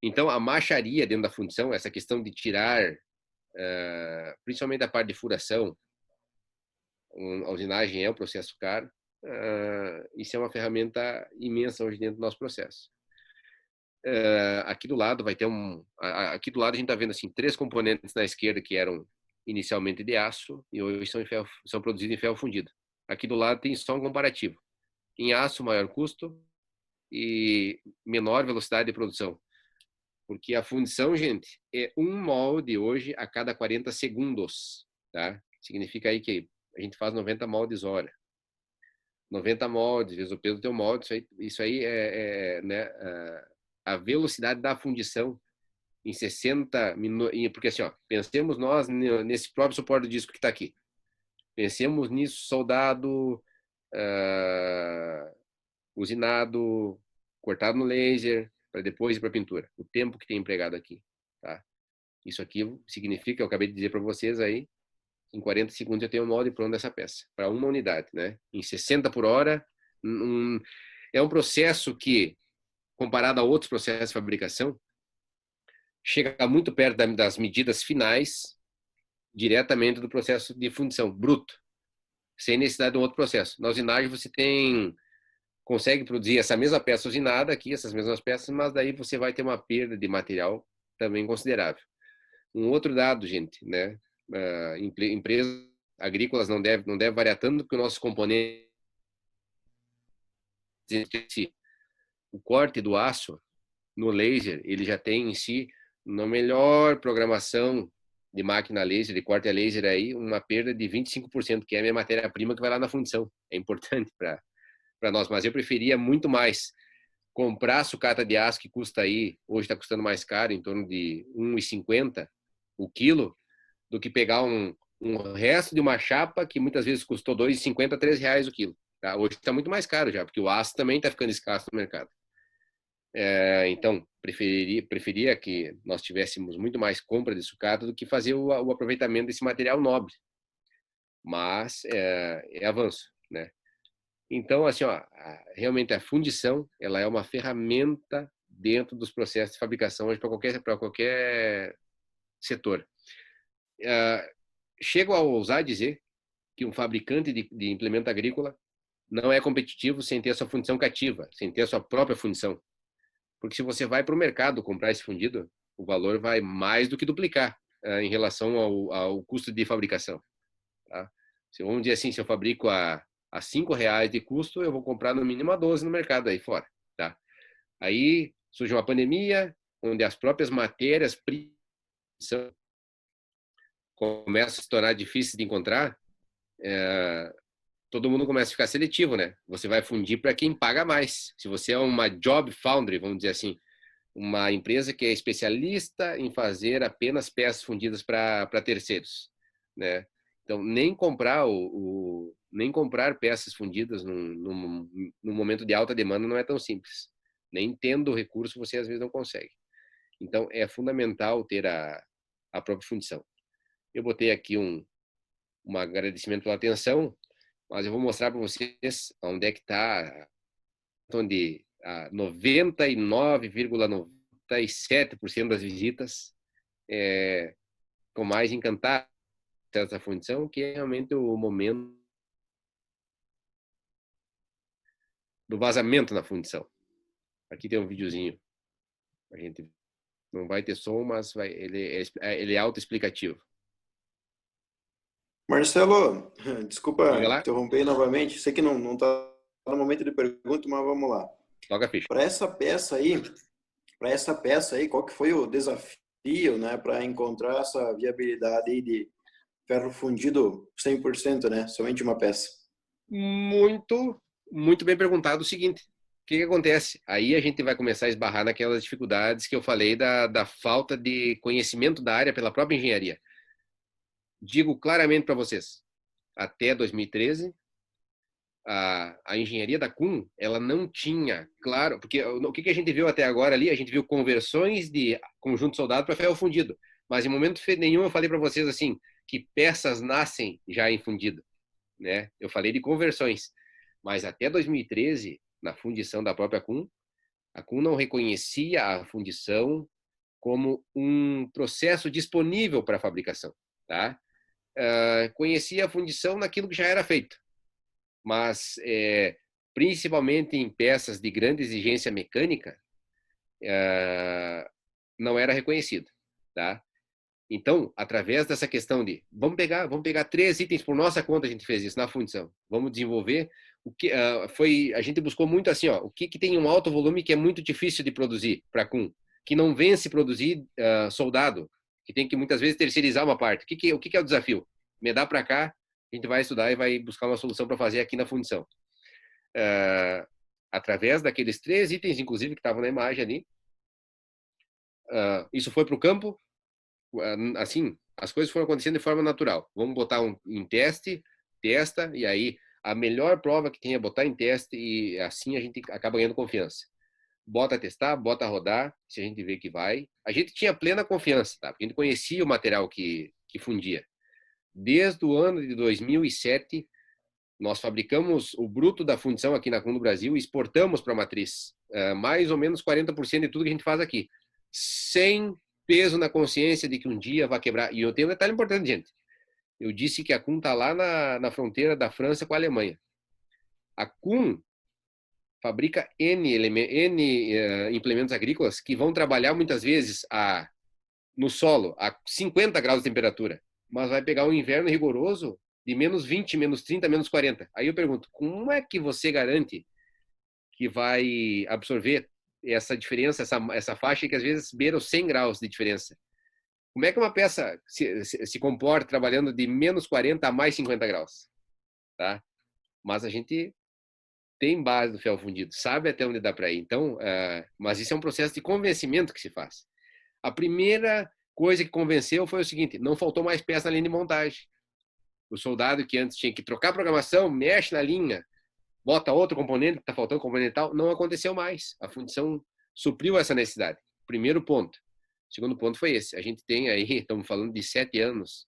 Então, a macharia dentro da fundição, essa questão de tirar, principalmente a parte de furação, a usinagem é um processo caro, isso é uma ferramenta imensa hoje dentro do nosso processo. Aqui do lado vai ter aqui do lado a gente está vendo assim 3 componentes na esquerda que eram inicialmente de aço e hoje são produzidos em ferro fundido. Aqui do lado tem só um comparativo. Em aço, maior custo e menor velocidade de produção. Porque a fundição, gente, é um molde hoje a cada 40 segundos. Tá? Significa aí que a gente faz 90 moldes hora. 90 moldes, vezes o peso do teu molde, isso aí né, a velocidade da fundição em 60 minutos, porque assim, ó, pensemos nós nesse próprio suporte do disco que está aqui. Pensemos nisso, soldado, usinado, cortado no laser, para depois ir para a pintura. O tempo que tem empregado aqui. Tá? Isso aqui significa, eu acabei de dizer para vocês aí, em 40 segundos eu tenho um molde pronto dessa peça, para uma unidade. Né? Em 60 por hora, é um processo que, comparado a outros processos de fabricação, chega muito perto das medidas finais, diretamente do processo de fundição, bruto, sem necessidade de um outro processo. Na usinagem você consegue produzir essa mesma peça usinada aqui, essas mesmas peças, mas daí você vai ter uma perda de material também considerável. Um outro dado, gente, né? Empresas agrícolas não deve variar tanto porque o nosso componente, o corte do aço no laser, ele já tem em si, na melhor programação de máquina laser, de corte a laser aí, uma perda de 25%, que é a minha matéria-prima que vai lá na fundição. É importante para nós, mas eu preferia muito mais comprar sucata de aço que custa aí, hoje está custando mais caro, em torno de R$ 1,50 o quilo, do que pegar um resto de uma chapa que muitas vezes custou R$ 2,50 a R$ 3,00 o quilo. Tá? Hoje está muito mais caro já, porque o aço também está ficando escasso no mercado. Então, preferia que nós tivéssemos muito mais compra de sucata do que fazer o aproveitamento desse material nobre. Mas é avanço, né? Então, assim, ó, realmente a fundição, ela é uma ferramenta dentro dos processos de fabricação hoje para qualquer setor. Chego a ousar dizer que um fabricante de implemento agrícola não é competitivo sem ter a sua fundição cativa, sem ter a sua própria fundição. Porque se você vai para o mercado comprar esse fundido, o valor vai mais do que duplicar em relação ao custo de fabricação. Tá? Vamos dizer assim, se eu fabrico a R$ 5 de custo, eu vou comprar no mínimo a 12 no mercado aí fora. Tá? Aí surge uma pandemia, onde as próprias matérias começam a se tornar difíceis de encontrar, todo mundo começa a ficar seletivo, né? Você vai fundir para quem paga mais. Se você é uma job foundry, vamos dizer assim, uma empresa que é especialista em fazer apenas peças fundidas para terceiros, né? Então, nem comprar peças fundidas num momento de alta demanda não é tão simples. Nem tendo o recurso, você às vezes não consegue. Então, é fundamental ter a própria fundição. Eu botei aqui um agradecimento pela atenção, mas eu vou mostrar para vocês onde é que está, onde 99,97% das visitas ficam mais encantadas dessa fundição, que é realmente o momento do vazamento na fundição. Aqui tem um videozinho. A gente não vai ter som, mas ele é autoexplicativo. Marcelo, desculpa Diga lá. interromper novamente. Sei que não está no momento de pergunta, mas vamos lá. Toca a ficha. Para essa peça aí, qual que foi o desafio, né, para encontrar essa viabilidade aí de ferro fundido 100%, né? Somente uma peça. Muito, muito bem perguntado o seguinte. O que acontece? Aí a gente vai começar a esbarrar naquelas dificuldades que eu falei da falta de conhecimento da área pela própria engenharia. Digo claramente para vocês, até 2013, a engenharia da Kuhn, ela não tinha, claro, porque o que a gente viu até agora ali, a gente viu conversões de conjunto soldado para ferro fundido, mas em momento nenhum eu falei para vocês assim, que peças nascem já em fundido, né? Eu falei de conversões, mas até 2013, na fundição da própria Kuhn, a Kuhn não reconhecia a fundição como um processo disponível para fabricação, tá? Conhecia a fundição naquilo que já era feito, mas principalmente em peças de grande exigência mecânica, não era reconhecido, tá? Então, através dessa questão de vamos pegar 3 itens por nossa conta, a gente fez isso na fundição. Vamos desenvolver o que a gente buscou muito assim, ó, o que tem um alto volume que é muito difícil de produzir para Kuhn, que não vence produzir soldado, que tem que muitas vezes terceirizar uma parte. O que é o desafio? Me dá para cá, a gente vai estudar e vai buscar uma solução para fazer aqui na fundição. Através daqueles 3 itens, inclusive, que estavam na imagem ali, isso foi para o campo. Assim, as coisas foram acontecendo de forma natural. Vamos botar em teste, testa, e aí a melhor prova que tem é botar em teste, e assim a gente acaba ganhando confiança. Bota a testar, bota a rodar, se a gente vê que vai. A gente tinha plena confiança, tá? Porque a gente conhecia o material que fundia. Desde o ano de 2007, nós fabricamos o bruto da fundição aqui na Kuhn do Brasil e exportamos para a matriz. Mais ou menos 40% de tudo que a gente faz aqui. Sem peso na consciência de que um dia vai quebrar. E eu tenho um detalhe importante, gente. Eu disse que a Kuhn está lá na fronteira da França com a Alemanha. A Kuhn fabrica N implementos agrícolas que vão trabalhar muitas vezes no solo a 50 graus de temperatura, mas vai pegar um inverno rigoroso de menos 20, menos 30, menos 40. Aí eu pergunto, como é que você garante que vai absorver essa diferença, essa faixa que às vezes beira os 100 graus de diferença? Como é que uma peça se comporta trabalhando de menos 40 a mais 50 graus? Tá? Mas a gente tem base do ferro fundido, sabe até onde dá para ir. Então, mas isso é um processo de convencimento que se faz. A primeira coisa que convenceu foi o seguinte: não faltou mais peça na linha de montagem. O soldado que antes tinha que trocar a programação, mexe na linha, bota outro componente que está faltando, componente tal, não aconteceu mais. A fundição supriu essa necessidade. Primeiro ponto. O segundo ponto foi esse. A gente tem aí, estamos falando de 7 anos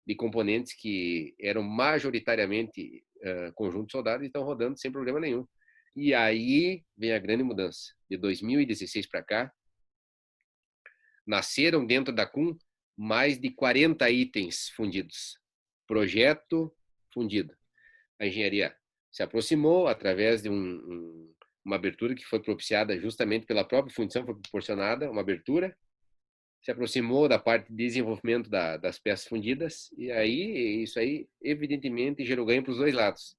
de componentes que eram majoritariamente conjunto soldado e estão rodando sem problema nenhum. E aí vem a grande mudança. De 2016 para cá, nasceram dentro da Kuhn mais de 40 itens fundidos. Projeto fundido. A engenharia se aproximou através de uma abertura que foi propiciada justamente pela própria fundição, foi proporcionada uma abertura, se aproximou da parte de desenvolvimento das peças fundidas, e aí isso aí evidentemente gerou ganho para os dois lados.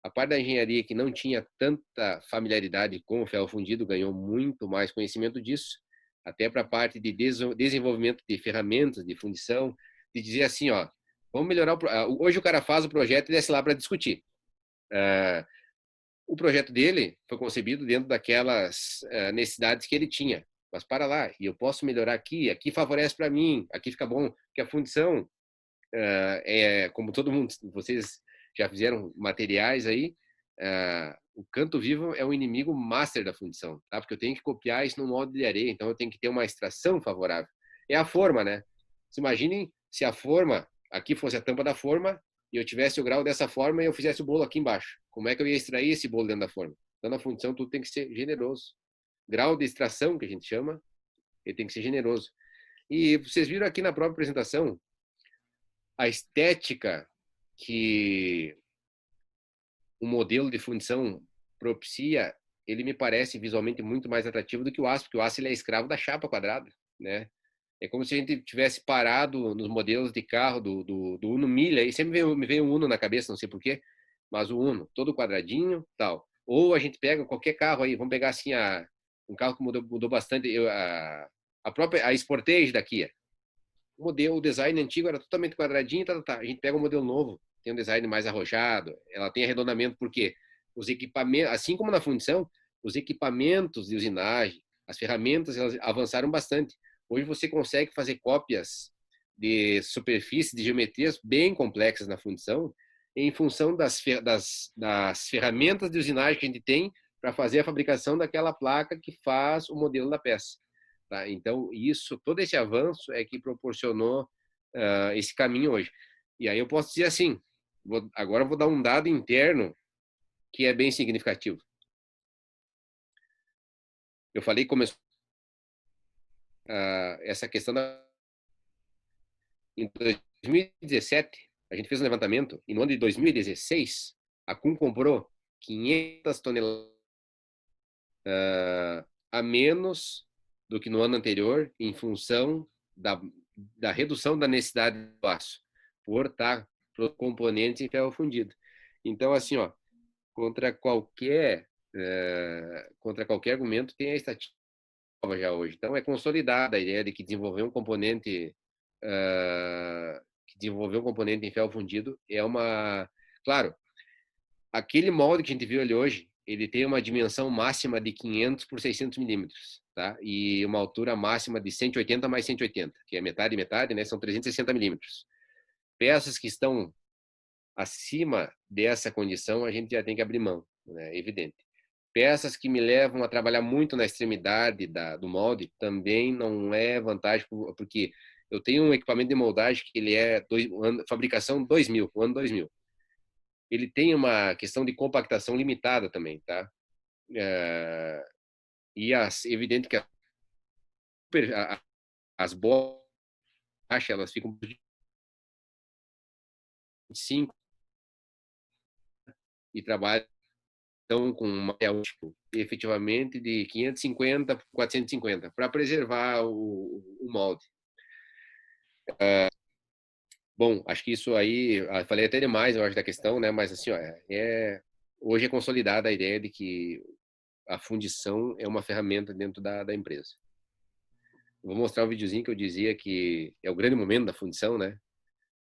A parte da engenharia, que não tinha tanta familiaridade com o ferro fundido, ganhou muito mais conhecimento disso, até para a parte de desenvolvimento de ferramentas de fundição, de dizer assim, ó, vamos melhorar. Hoje o cara faz o projeto e desce lá para discutir. O projeto dele foi concebido dentro daquelas necessidades que ele tinha. Mas para lá, e eu posso melhorar aqui favorece para mim, aqui fica bom, porque a fundição como todo mundo, vocês já fizeram materiais aí, o canto vivo é o inimigo master da fundição, tá? Porque eu tenho que copiar isso no molde de areia, então eu tenho que ter uma extração favorável. É a forma, né? Se imaginem se a forma, aqui fosse a tampa da forma, e eu tivesse o grau dessa forma e eu fizesse o bolo aqui embaixo. Como é que eu ia extrair esse bolo dentro da forma? Então, na fundição, tudo tem que ser generoso. Grau de extração, que a gente chama, ele tem que ser generoso. E vocês viram aqui na própria apresentação, a estética que o modelo de fundição propicia, ele me parece visualmente muito mais atrativo do que o aço, porque o aço ele é escravo da chapa quadrada, né? É como se a gente tivesse parado nos modelos de carro do Uno Milha, e sempre me vem o Uno na cabeça, não sei porquê, mas o Uno, todo quadradinho, tal. Ou a gente pega qualquer carro aí, vamos pegar assim, um carro que mudou bastante, a Sportage da Kia. O design antigo era totalmente quadradinho, tá. A gente pega um modelo novo, tem um design mais arrojado, ela tem arredondamento, porque os equipamentos, assim como na fundição, os equipamentos de usinagem, as ferramentas, elas avançaram bastante. Hoje você consegue fazer cópias de superfícies, de geometrias bem complexas na fundição, em função das ferramentas de usinagem que a gente tem para fazer a fabricação daquela placa que faz o modelo da peça. Tá? Então, todo esse avanço é que proporcionou esse caminho hoje. E aí eu posso dizer assim, agora eu vou dar um dado interno que é bem significativo. Eu falei que começou essa questão em 2017, a gente fez um levantamento, e no ano de 2016, a Kuhn comprou 500 toneladas a menos do que no ano anterior, em função da redução da necessidade do aço, por estar componentes em ferro fundido. Então, assim, ó, contra qualquer argumento, tem a estatística já hoje. Então, é consolidada a ideia de que desenvolver um componente em ferro fundido é uma... Claro, aquele molde que a gente viu ali hoje, ele tem uma dimensão máxima de 500 por 600 milímetros, tá? E uma altura máxima de 180 mais 180, que é metade e metade, né? São 360 milímetros. Peças que estão acima dessa condição, a gente já tem que abrir mão, né? Evidente. Peças que me levam a trabalhar muito na extremidade do molde, também não é vantagem, porque eu tenho um equipamento de moldagem que ele é fabricação 2000, o ano 2000. Ele tem uma questão de compactação limitada também, tá? E evidente que as borrachas, elas ficam 25 e trabalham com um material efetivamente de 550 por 450 para preservar o molde. Bom, acho que isso aí, falei até demais, eu acho, da questão, né? Mas assim, ó, hoje é consolidada a ideia de que a fundição é uma ferramenta dentro da empresa. Vou mostrar um videozinho que eu dizia que é o grande momento da fundição, né?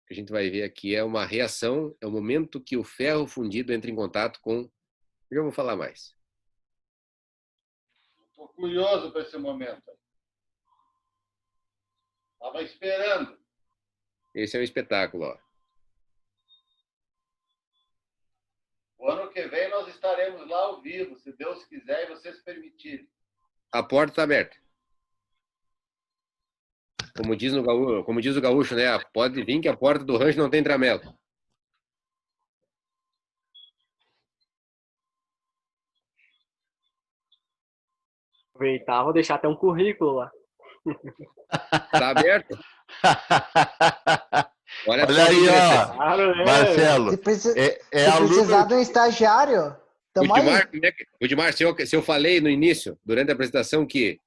Que a gente vai ver aqui é uma reação, é o momento que o ferro fundido entra em contato com... Eu já vou falar mais. Estou curioso para esse momento. Estava esperando. Esse é o espetáculo, ó. O ano que vem nós estaremos lá ao vivo, se Deus quiser e vocês permitirem. A porta está aberta. Como diz o gaúcho, né? Pode vir que a porta do rancho não tem tramelo. Aproveitar, vou deixar até um currículo lá. Tá aberto? Olha Olha só que aí, interessante. ó, Claro, né? Marcelo, Se, é se precisar aluno. de um estagiário, tamo aí. Rudimar, se eu falei no início, durante a apresentação, que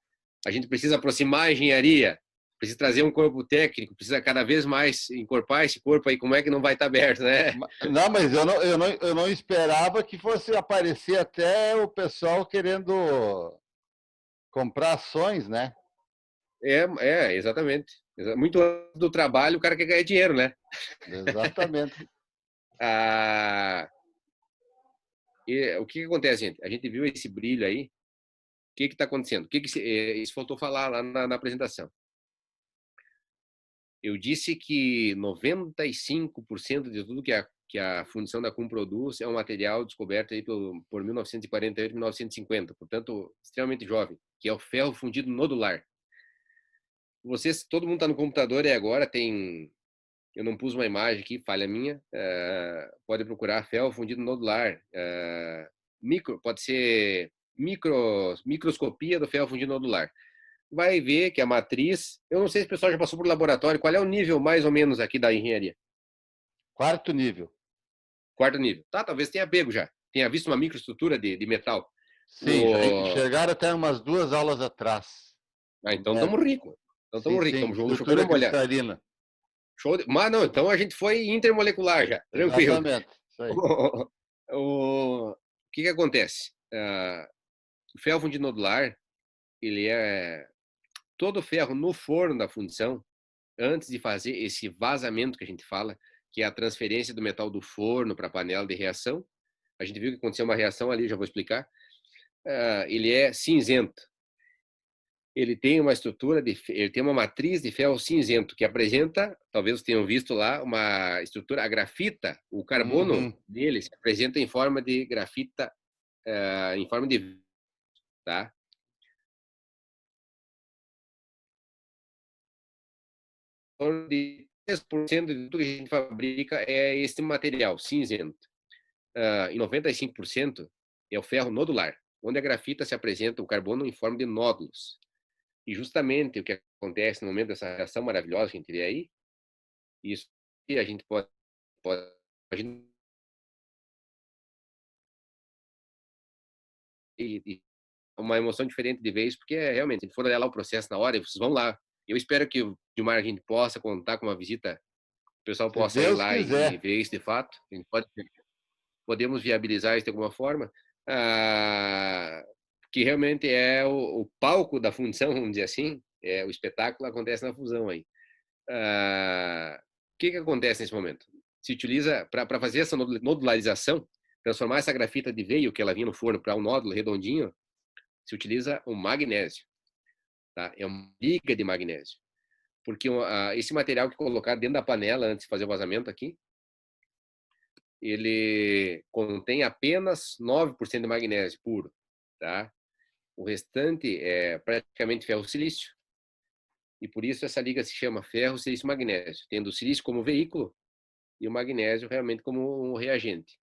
a gente precisa aproximar a engenharia, precisa trazer um corpo técnico, precisa cada vez mais encorpar esse corpo aí, como é que não vai estar aberto, né? Não, mas eu não esperava que fosse aparecer até o pessoal querendo comprar ações, né? Exatamente. Muito antes do trabalho, o cara quer ganhar dinheiro, né? Exatamente. Ah, e o que que acontece, gente? A gente viu esse brilho aí. O que está acontecendo? Isso faltou falar lá na apresentação. Eu disse que 95% de tudo que a fundição da CUM produz é um material descoberto aí por 1948, 1950, portanto, extremamente jovem, que é o ferro fundido nodular. Vocês, todo mundo está no computador e agora tem. Eu não pus uma imagem aqui, falha minha. Pode procurar ferro fundido nodular. Pode ser microscopia do ferro fundido nodular. Vai ver que a matriz. Eu não sei se o pessoal já passou por laboratório. Qual é o nível mais ou menos aqui da engenharia? Quarto nível. Quarto nível. Tá, talvez tenha pego já. Tenha visto uma microestrutura de metal. Sim, já chegaram até umas 2 aulas atrás. Então estamos ricos. Então Sim, estamos ricos. sim, Estamos estrutura chovendo molhado. cristalina. Mas não, então a gente foi intermolecular já. Tranquilo. Exatamente, isso aí. O que acontece? O ferro fundido nodular, ele é todo o ferro no forno da fundição, antes de fazer esse vazamento que a gente fala, que é a transferência do metal do forno para a panela de reação. A gente viu que aconteceu uma reação ali, já vou explicar. Ele é cinzento. Ele tem uma ele tem uma matriz de ferro cinzento que apresenta, talvez vocês tenham visto lá, uma estrutura, a grafita, o carbono dele se apresenta em forma de grafita, em forma de, tá? Em torno de 3% de tudo que a gente fabrica é esse material cinzento. E 95% é o ferro nodular, onde a grafita se apresenta o carbono em forma de nódulos. E justamente o que acontece no momento dessa reação maravilhosa que a gente vê aí, isso que a gente pode e uma emoção diferente de vez, porque realmente, se for olhar lá o processo na hora, vocês vão lá. Eu espero que o Gilmar a gente possa contar com uma visita, o pessoal Se possa ir Deus lá e quiser. ver isso de fato. A gente podemos viabilizar isso de alguma forma, que realmente é o palco da fundição, vamos dizer assim, o espetáculo acontece na fusão aí. O que acontece nesse momento? Se utiliza, para fazer essa nodularização, transformar essa grafita de veio, que ela vinha no forno, para um nódulo redondinho, se utiliza o magnésio. Tá? É uma liga de magnésio. Porque esse material que colocar dentro da panela antes de fazer o vazamento aqui, ele contém apenas 9% de magnésio puro. Tá? O restante é praticamente ferro-silício. E por isso essa liga se chama ferro-silício-magnésio, tendo o silício como veículo e o magnésio realmente como um reagente.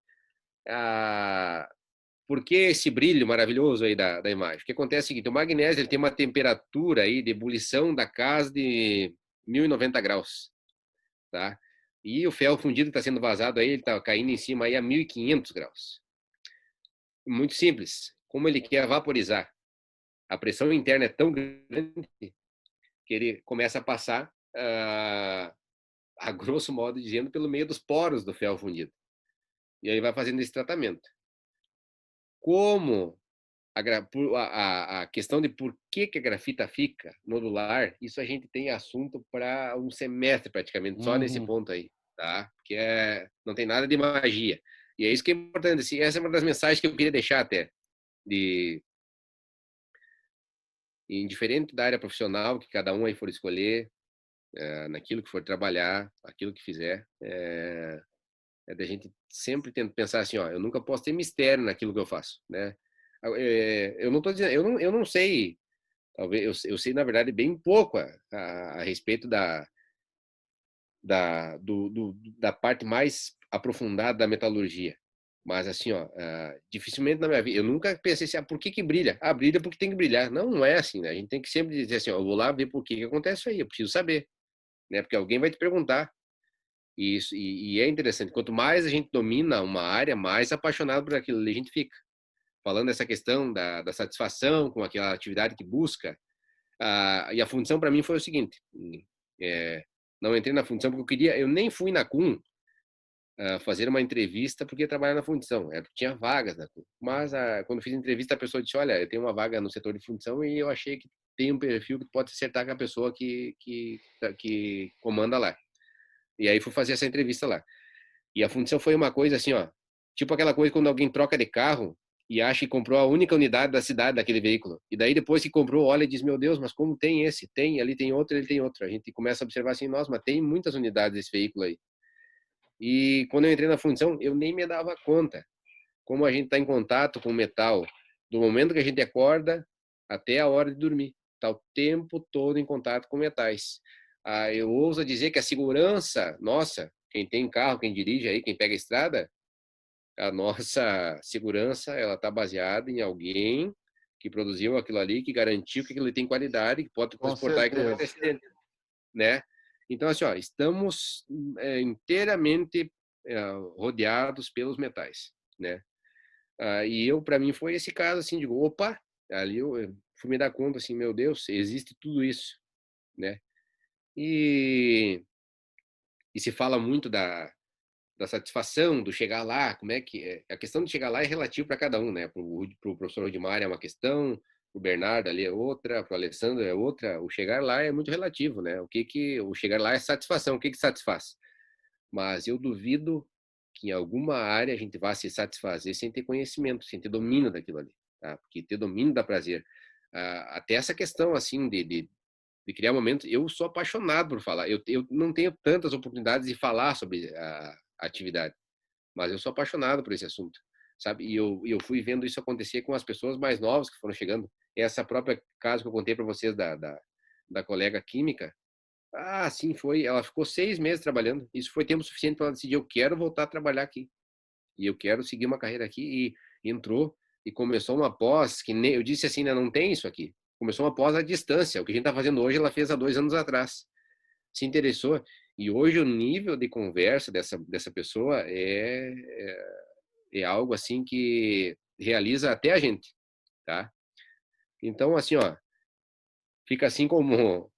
Por que esse brilho maravilhoso aí da imagem? O que acontece é o seguinte, o magnésio ele tem uma temperatura aí de ebulição da casa de 1090 graus, tá? E o ferro fundido que está sendo vazado aí, ele está caindo em cima aí a 1500 graus. Muito simples. Como ele quer vaporizar, a pressão interna é tão grande que ele começa a passar, a grosso modo dizendo, pelo meio dos poros do ferro fundido. E aí vai fazendo esse tratamento. Como a questão de por que a grafita fica nodular, isso a gente tem assunto para um semestre praticamente, só nesse ponto aí, tá? Porque não tem nada de magia. E é isso que é importante. Assim, essa é uma das mensagens que eu queria deixar até, indiferente da área profissional que cada um aí for escolher, naquilo que for trabalhar, aquilo que fizer, da gente sempre tenta pensar assim, ó, eu nunca posso ter mistério naquilo que eu faço, né? Eu não tô dizendo, eu não sei, talvez eu sei na verdade bem pouco a respeito da parte mais aprofundada da metalurgia, mas assim, ó, dificilmente na minha vida eu nunca pensei assim, por que brilha? Brilha porque tem que brilhar. Não, não é assim, né? A gente tem que sempre dizer assim, ó, eu vou lá ver por que acontece isso aí, eu preciso saber, né? Porque alguém vai te perguntar. E é interessante. Quanto mais a gente domina uma área, mais apaixonado por aquilo ali a gente fica. Falando dessa questão da satisfação com aquela atividade que busca. E a função para mim foi o seguinte. Não entrei na função porque eu nem fui na CUN fazer uma entrevista porque ia trabalhar na fundição. Tinha vagas na CUN. Mas quando fiz a entrevista, a pessoa disse, olha, eu tenho uma vaga no setor de fundição e eu achei que tem um perfil que pode acertar com a pessoa que comanda lá. E aí fui fazer essa entrevista lá. E a fundição foi uma coisa assim, ó, tipo aquela coisa quando alguém troca de carro e acha que comprou a única unidade da cidade daquele veículo. E daí depois que comprou, olha e diz, meu Deus, mas como tem esse? Tem, ali tem outro, ele tem outro. A gente começa a observar assim, nossa, mas tem muitas unidades desse veículo aí. E quando eu entrei na fundição, eu nem me dava conta como a gente está em contato com o metal, do momento que a gente acorda até a hora de dormir. Está o tempo todo em contato com metais. Eu ouso dizer que a segurança, nossa, quem tem carro, quem dirige aí, quem pega a estrada, a nossa segurança, ela está baseada em alguém que produziu aquilo ali, que garantiu que aquilo ali tem qualidade, que pode transportar e que não vai ter acidente, né? Então, assim, ó, estamos inteiramente rodeados pelos metais, né? E para mim, foi esse caso, assim, digo, opa, ali eu fui me dar conta, assim, meu Deus, existe tudo isso, né? E se fala muito da satisfação, do chegar lá, como é que é? A questão de chegar lá é relativo para cada um, né? Para o professor Rodimar é uma questão, para o Bernardo ali é outra, para o Alessandro é outra. O chegar lá é muito relativo, né? O chegar lá é satisfação, o que satisfaz? Mas eu duvido que em alguma área a gente vá se satisfazer sem ter conhecimento, sem ter domínio daquilo ali, tá? Porque ter domínio dá prazer. Até essa questão, assim, de criar momentos, eu sou apaixonado por falar. Eu não tenho tantas oportunidades de falar sobre a atividade, mas eu sou apaixonado por esse assunto, sabe? E eu fui vendo isso acontecer com as pessoas mais novas que foram chegando. Essa própria caso que eu contei para vocês da colega química, sim, foi. Ela ficou 6 meses trabalhando. Isso foi tempo suficiente para ela decidir, eu quero voltar a trabalhar aqui. E eu quero seguir uma carreira aqui. E entrou e começou uma pós, que nem, eu disse assim, né, não tem isso aqui. Começou uma pós à distância. O que a gente está fazendo hoje, ela fez há 2 anos atrás. Se interessou. E hoje o nível de conversa dessa pessoa é algo assim que realiza até a gente, tá? Então, assim, ó, fica assim como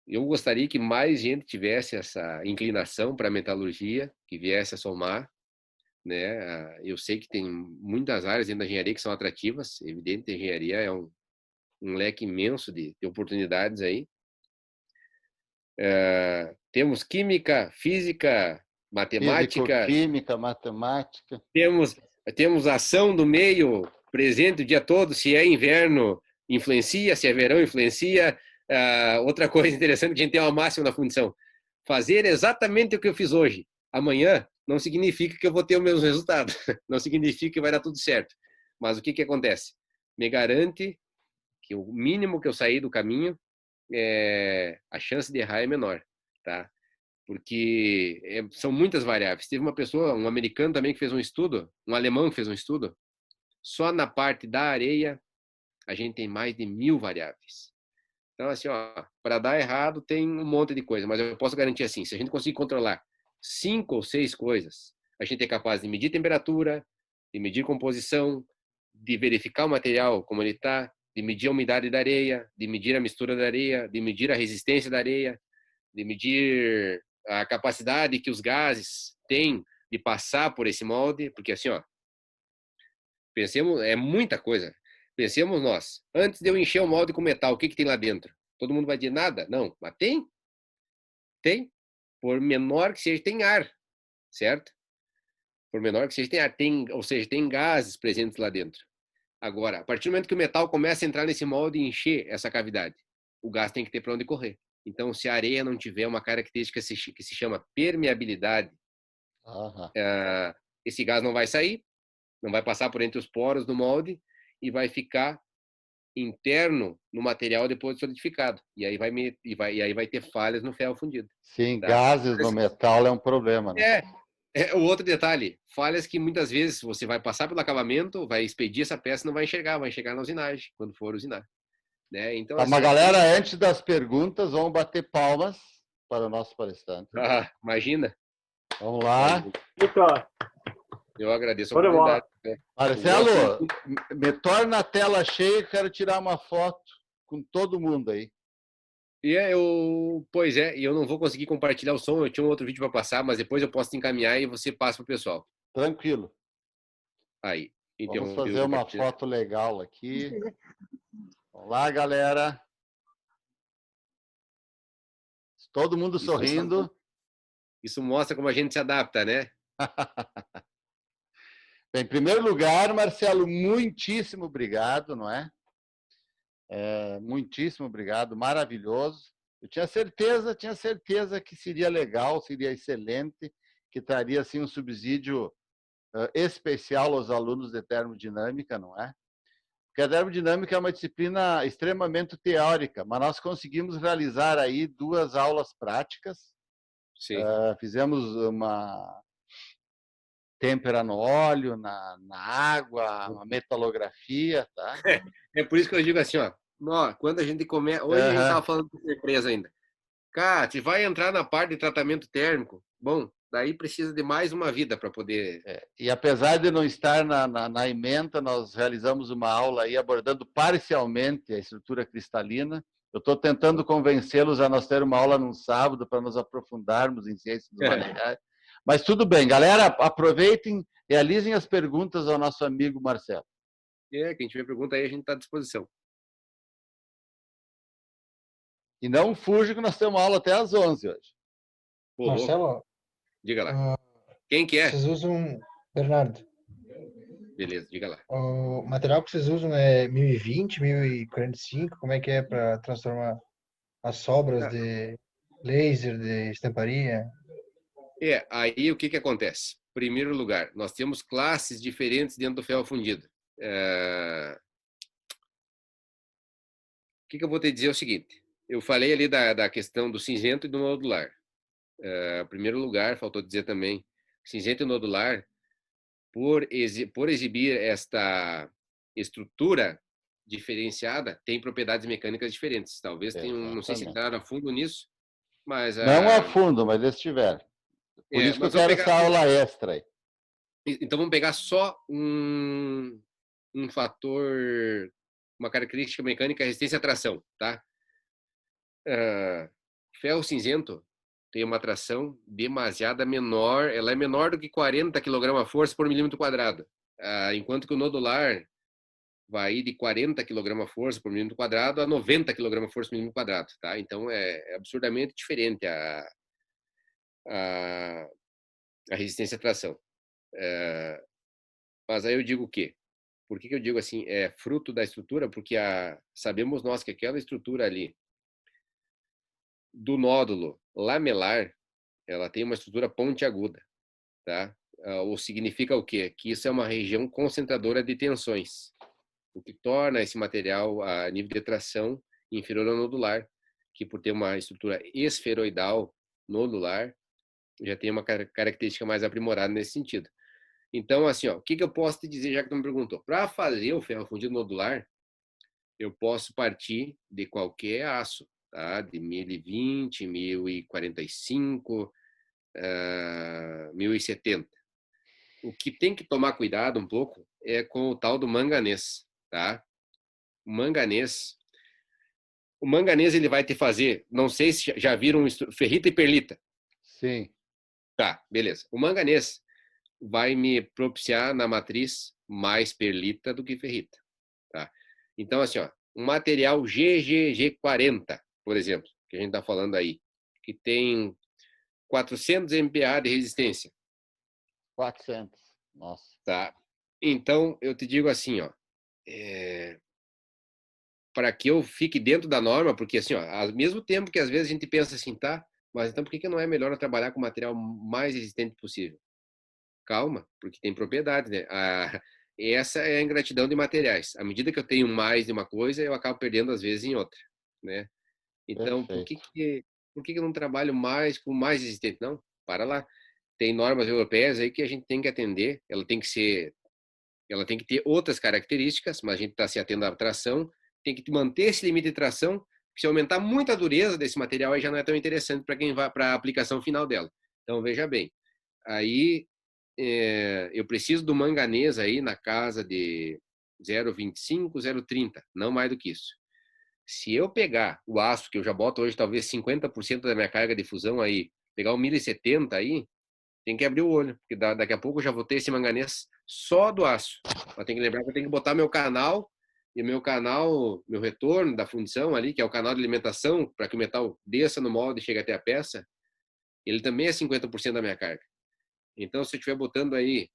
eu gostaria que mais gente tivesse essa inclinação para a metalurgia, que viesse a somar, né? Eu sei que tem muitas áreas dentro da engenharia que são atrativas, evidente, a engenharia é um leque imenso de oportunidades aí. Temos química, física, matemática, química, matemática. Temos ação do meio presente o dia todo, se é inverno influencia, se é verão influencia. Outra coisa interessante que a gente tem uma máxima na fundição: fazer exatamente o que eu fiz hoje, amanhã, não significa que eu vou ter os meus resultados, não significa que vai dar tudo certo. Mas o que acontece? Me garante que o mínimo que eu sair do caminho, a chance de errar é menor, tá? Porque são muitas variáveis. Teve uma pessoa, um americano também, que fez um estudo, um alemão que fez um estudo, só na parte da areia a gente tem mais de 1000 variáveis. Então, assim, ó, para dar errado tem um monte de coisa, mas eu posso garantir assim, se a gente conseguir controlar 5 ou 6 coisas, a gente é capaz de medir temperatura, de medir composição, de verificar o material como ele está, de medir a umidade da areia, de medir a mistura da areia, de medir a resistência da areia, de medir a capacidade que os gases têm de passar por esse molde, porque assim, ó, pensemos, é muita coisa. Pensemos nós, antes de eu encher o molde com metal, o que tem lá dentro? Todo mundo vai dizer nada? Não, mas tem. Tem. Por menor que seja, tem ar, certo? Por menor que seja, tem ar, ou seja, tem gases presentes lá dentro. Agora, a partir do momento que o metal começa a entrar nesse molde e encher essa cavidade, o gás tem que ter para onde correr. Então, se a areia não tiver uma característica que se chama permeabilidade, esse gás não vai sair, não vai passar por entre os poros do molde e vai ficar interno no material depois de solidificado. E aí vai ter falhas no ferro fundido. Sim, tá? gases no metal é um problema, né? O outro detalhe, falhas que muitas vezes você vai passar pelo acabamento, vai expedir essa peça e não vai enxergar na usinagem, quando for usinar. Né? Então, Tá, assim, mas galera, antes das perguntas, vamos bater palmas para o nosso palestrante. Imagina. Vamos lá. Então, Eu agradeço a Show de bola. oportunidade. Né? Marcelo, me torna a tela cheia, quero tirar uma foto com todo mundo aí. Pois é, e eu não vou conseguir compartilhar o som, eu tinha um outro vídeo para passar, mas depois eu posso te encaminhar e você passa para o pessoal. Tranquilo. Aí, Vamos interrompeu fazer o uma compartilhamento. foto legal aqui. Vamos lá, galera. Todo mundo Isso sorrindo. Isso mostra como a gente se adapta, né? Bem, em primeiro lugar, Marcelo, muitíssimo obrigado, não é? Muitíssimo obrigado, maravilhoso. Eu tinha certeza que seria legal, seria excelente, que traria assim um subsídio especial aos alunos de termodinâmica, não é? Porque a termodinâmica é uma disciplina extremamente teórica, mas nós conseguimos realizar aí 2 aulas práticas. Sim. Fizemos uma têmpera no óleo, na água, uma metalografia, tá? É por isso que eu digo assim, ó, quando a gente começa... Hoje a gente estava falando com surpresa ainda. Cara, se vai entrar na parte de tratamento térmico, bom, daí precisa de mais uma vida para poder... E apesar de não estar na ementa, nós realizamos uma aula aí abordando parcialmente a estrutura cristalina. Eu estou tentando convencê-los a nós ter uma aula num sábado para nos aprofundarmos em ciência dos materiais. Mas tudo bem, galera, aproveitem, realizem as perguntas ao nosso amigo Marcelo. Quem tiver pergunta aí, a gente está à disposição. E não fuja que nós temos aula até às 11 hoje. Pô, Marcelo, diga lá. Quem que é? vocês usam, Bernardo, Beleza, diga lá. o material que vocês usam é 1020, 1045, como é que é para transformar as sobras de laser, de estamparia? Aí o que acontece? Primeiro lugar, nós temos classes diferentes dentro do ferro fundido. O que eu vou te dizer é o seguinte, eu falei ali da questão do cinzento e do nodular. Primeiro lugar, faltou dizer também, cinzento e nodular, por exibir esta estrutura diferenciada, tem propriedades mecânicas diferentes. Talvez tenha, não sei se entraram a fundo nisso, mas... Não a fundo, mas estiver. Por isso que eu quero essa aula extra aí. Então vamos pegar só um fator, uma característica mecânica, resistência à tração, tá? Ferro cinzento tem uma tração demasiada menor, ela é menor do que 40 kg/força por milímetro quadrado, enquanto que o nodular vai de 40 kg/força por milímetro quadrado a 90 kg/força por milímetro quadrado, tá? Então é absurdamente diferente a resistência à tração. Mas aí eu digo o quê? Por que eu digo assim, é fruto da estrutura? Porque sabemos nós que aquela estrutura ali do nódulo lamelar, ela tem uma estrutura pontiaguda, tá? Ou significa o quê? Que isso é uma região concentradora de tensões, o que torna esse material a nível de tração inferior ao nodular, que por ter uma estrutura esferoidal nodular, já tem uma característica mais aprimorada nesse sentido. Então, assim, ó, o que eu posso te dizer, já que tu me perguntou? Para fazer o ferro fundido nodular, eu posso partir de qualquer aço, tá? De 1020, 1045, 1070. O que tem que tomar cuidado um pouco é com o tal do manganês, tá? O manganês ele vai te fazer, não sei se já viram ferrita e perlita. Sim. Tá, beleza. O manganês vai me propiciar na matriz mais perlita do que ferrita, tá? Então, assim, ó, um material GGG40, por exemplo, que a gente está falando aí, que tem 400 MPa de resistência. 400, nossa. Tá? Então, eu te digo assim, ó, para que eu fique dentro da norma, porque assim, ó, ao mesmo tempo que às vezes a gente pensa assim, tá, mas então por que não é melhor eu trabalhar com o material mais resistente possível? Calma, porque tem propriedade, né? Essa é a ingratidão de materiais. À medida que eu tenho mais de uma coisa, eu acabo perdendo às vezes em outra, né? Então, por que eu não trabalho mais com mais resistente? Não, para lá. Tem normas europeias aí que a gente tem que atender. Ela tem que ter outras características, mas a gente está se atendo à tração. Tem que manter esse limite de tração. Se aumentar muito a dureza desse material, aí já não é tão interessante para quem vai para a aplicação final dela. Então, veja bem. aí eu preciso do manganês aí na casa de 0,25, 0,30, não mais do que isso. Se eu pegar o aço, que eu já boto hoje talvez 50% da minha carga de fusão aí, pegar o 1070 aí, tem que abrir o olho, porque daqui a pouco eu já vou ter esse manganês só do aço. Mas tem que lembrar que eu tenho que botar meu canal, e meu canal, meu retorno da fundição ali, que é o canal de alimentação, para que o metal desça no molde e chegue até a peça, ele também é 50% da minha carga. Então, se eu estiver botando aí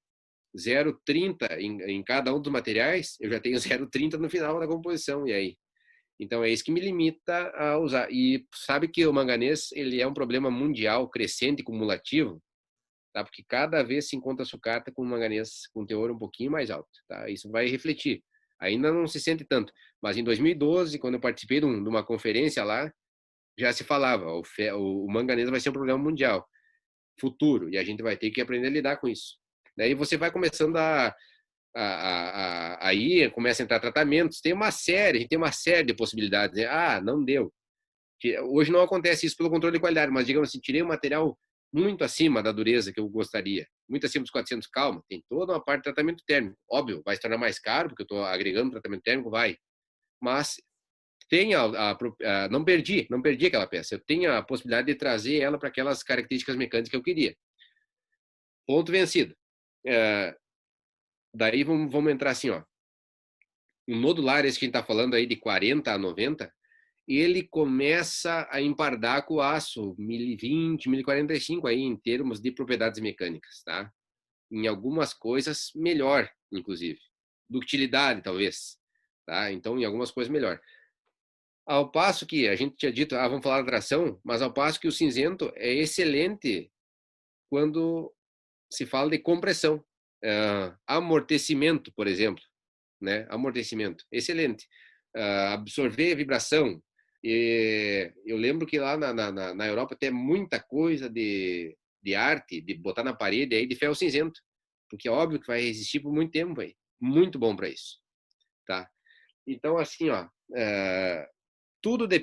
0,30 em cada um dos materiais, eu já tenho 0,30 no final da composição, e aí? Então, é isso que me limita a usar. E sabe que o manganês, ele é um problema mundial, crescente e cumulativo, tá? Porque cada vez se encontra sucata com manganês com teor um pouquinho mais alto, tá? Isso vai refletir. Ainda não se sente tanto, mas em 2012, quando eu participei de uma conferência lá, já se falava, o manganês vai ser um problema mundial, futuro, e a gente vai ter que aprender a lidar com isso. Daí você vai começando aí começa a entrar tratamentos, a gente tem uma série de possibilidades, né? Ah, não deu. Hoje não acontece isso pelo controle de qualidade, mas digamos assim, tirei um material muito acima da dureza que eu gostaria, muito acima dos 400, calma, tem toda uma parte de tratamento térmico. Óbvio, vai se tornar mais caro, porque eu estou agregando tratamento térmico, vai. Mas tem não perdi aquela peça. Eu tenho a possibilidade de trazer ela para aquelas características mecânicas que eu queria. Ponto vencido. Daí vamos entrar assim, ó. Um nodular, esse que a gente está falando aí de 40 a 90, ele começa a empardar com o aço 1020, 1045 aí em termos de propriedades mecânicas, tá? Em algumas coisas melhor, inclusive. Ductilidade, talvez, tá? Então, em algumas coisas melhor. Ao passo que a gente tinha dito, vamos falar da tração, mas ao passo que o cinzento é excelente quando se fala de compressão. Amortecimento, por exemplo, né? Amortecimento, excelente. Absorver vibração. E eu lembro que lá na Europa tem muita coisa de arte, de botar na parede aí de ferro cinzento, porque é óbvio que vai resistir por muito tempo aí. Muito bom para isso, tá? Então, assim, ó, tudo depende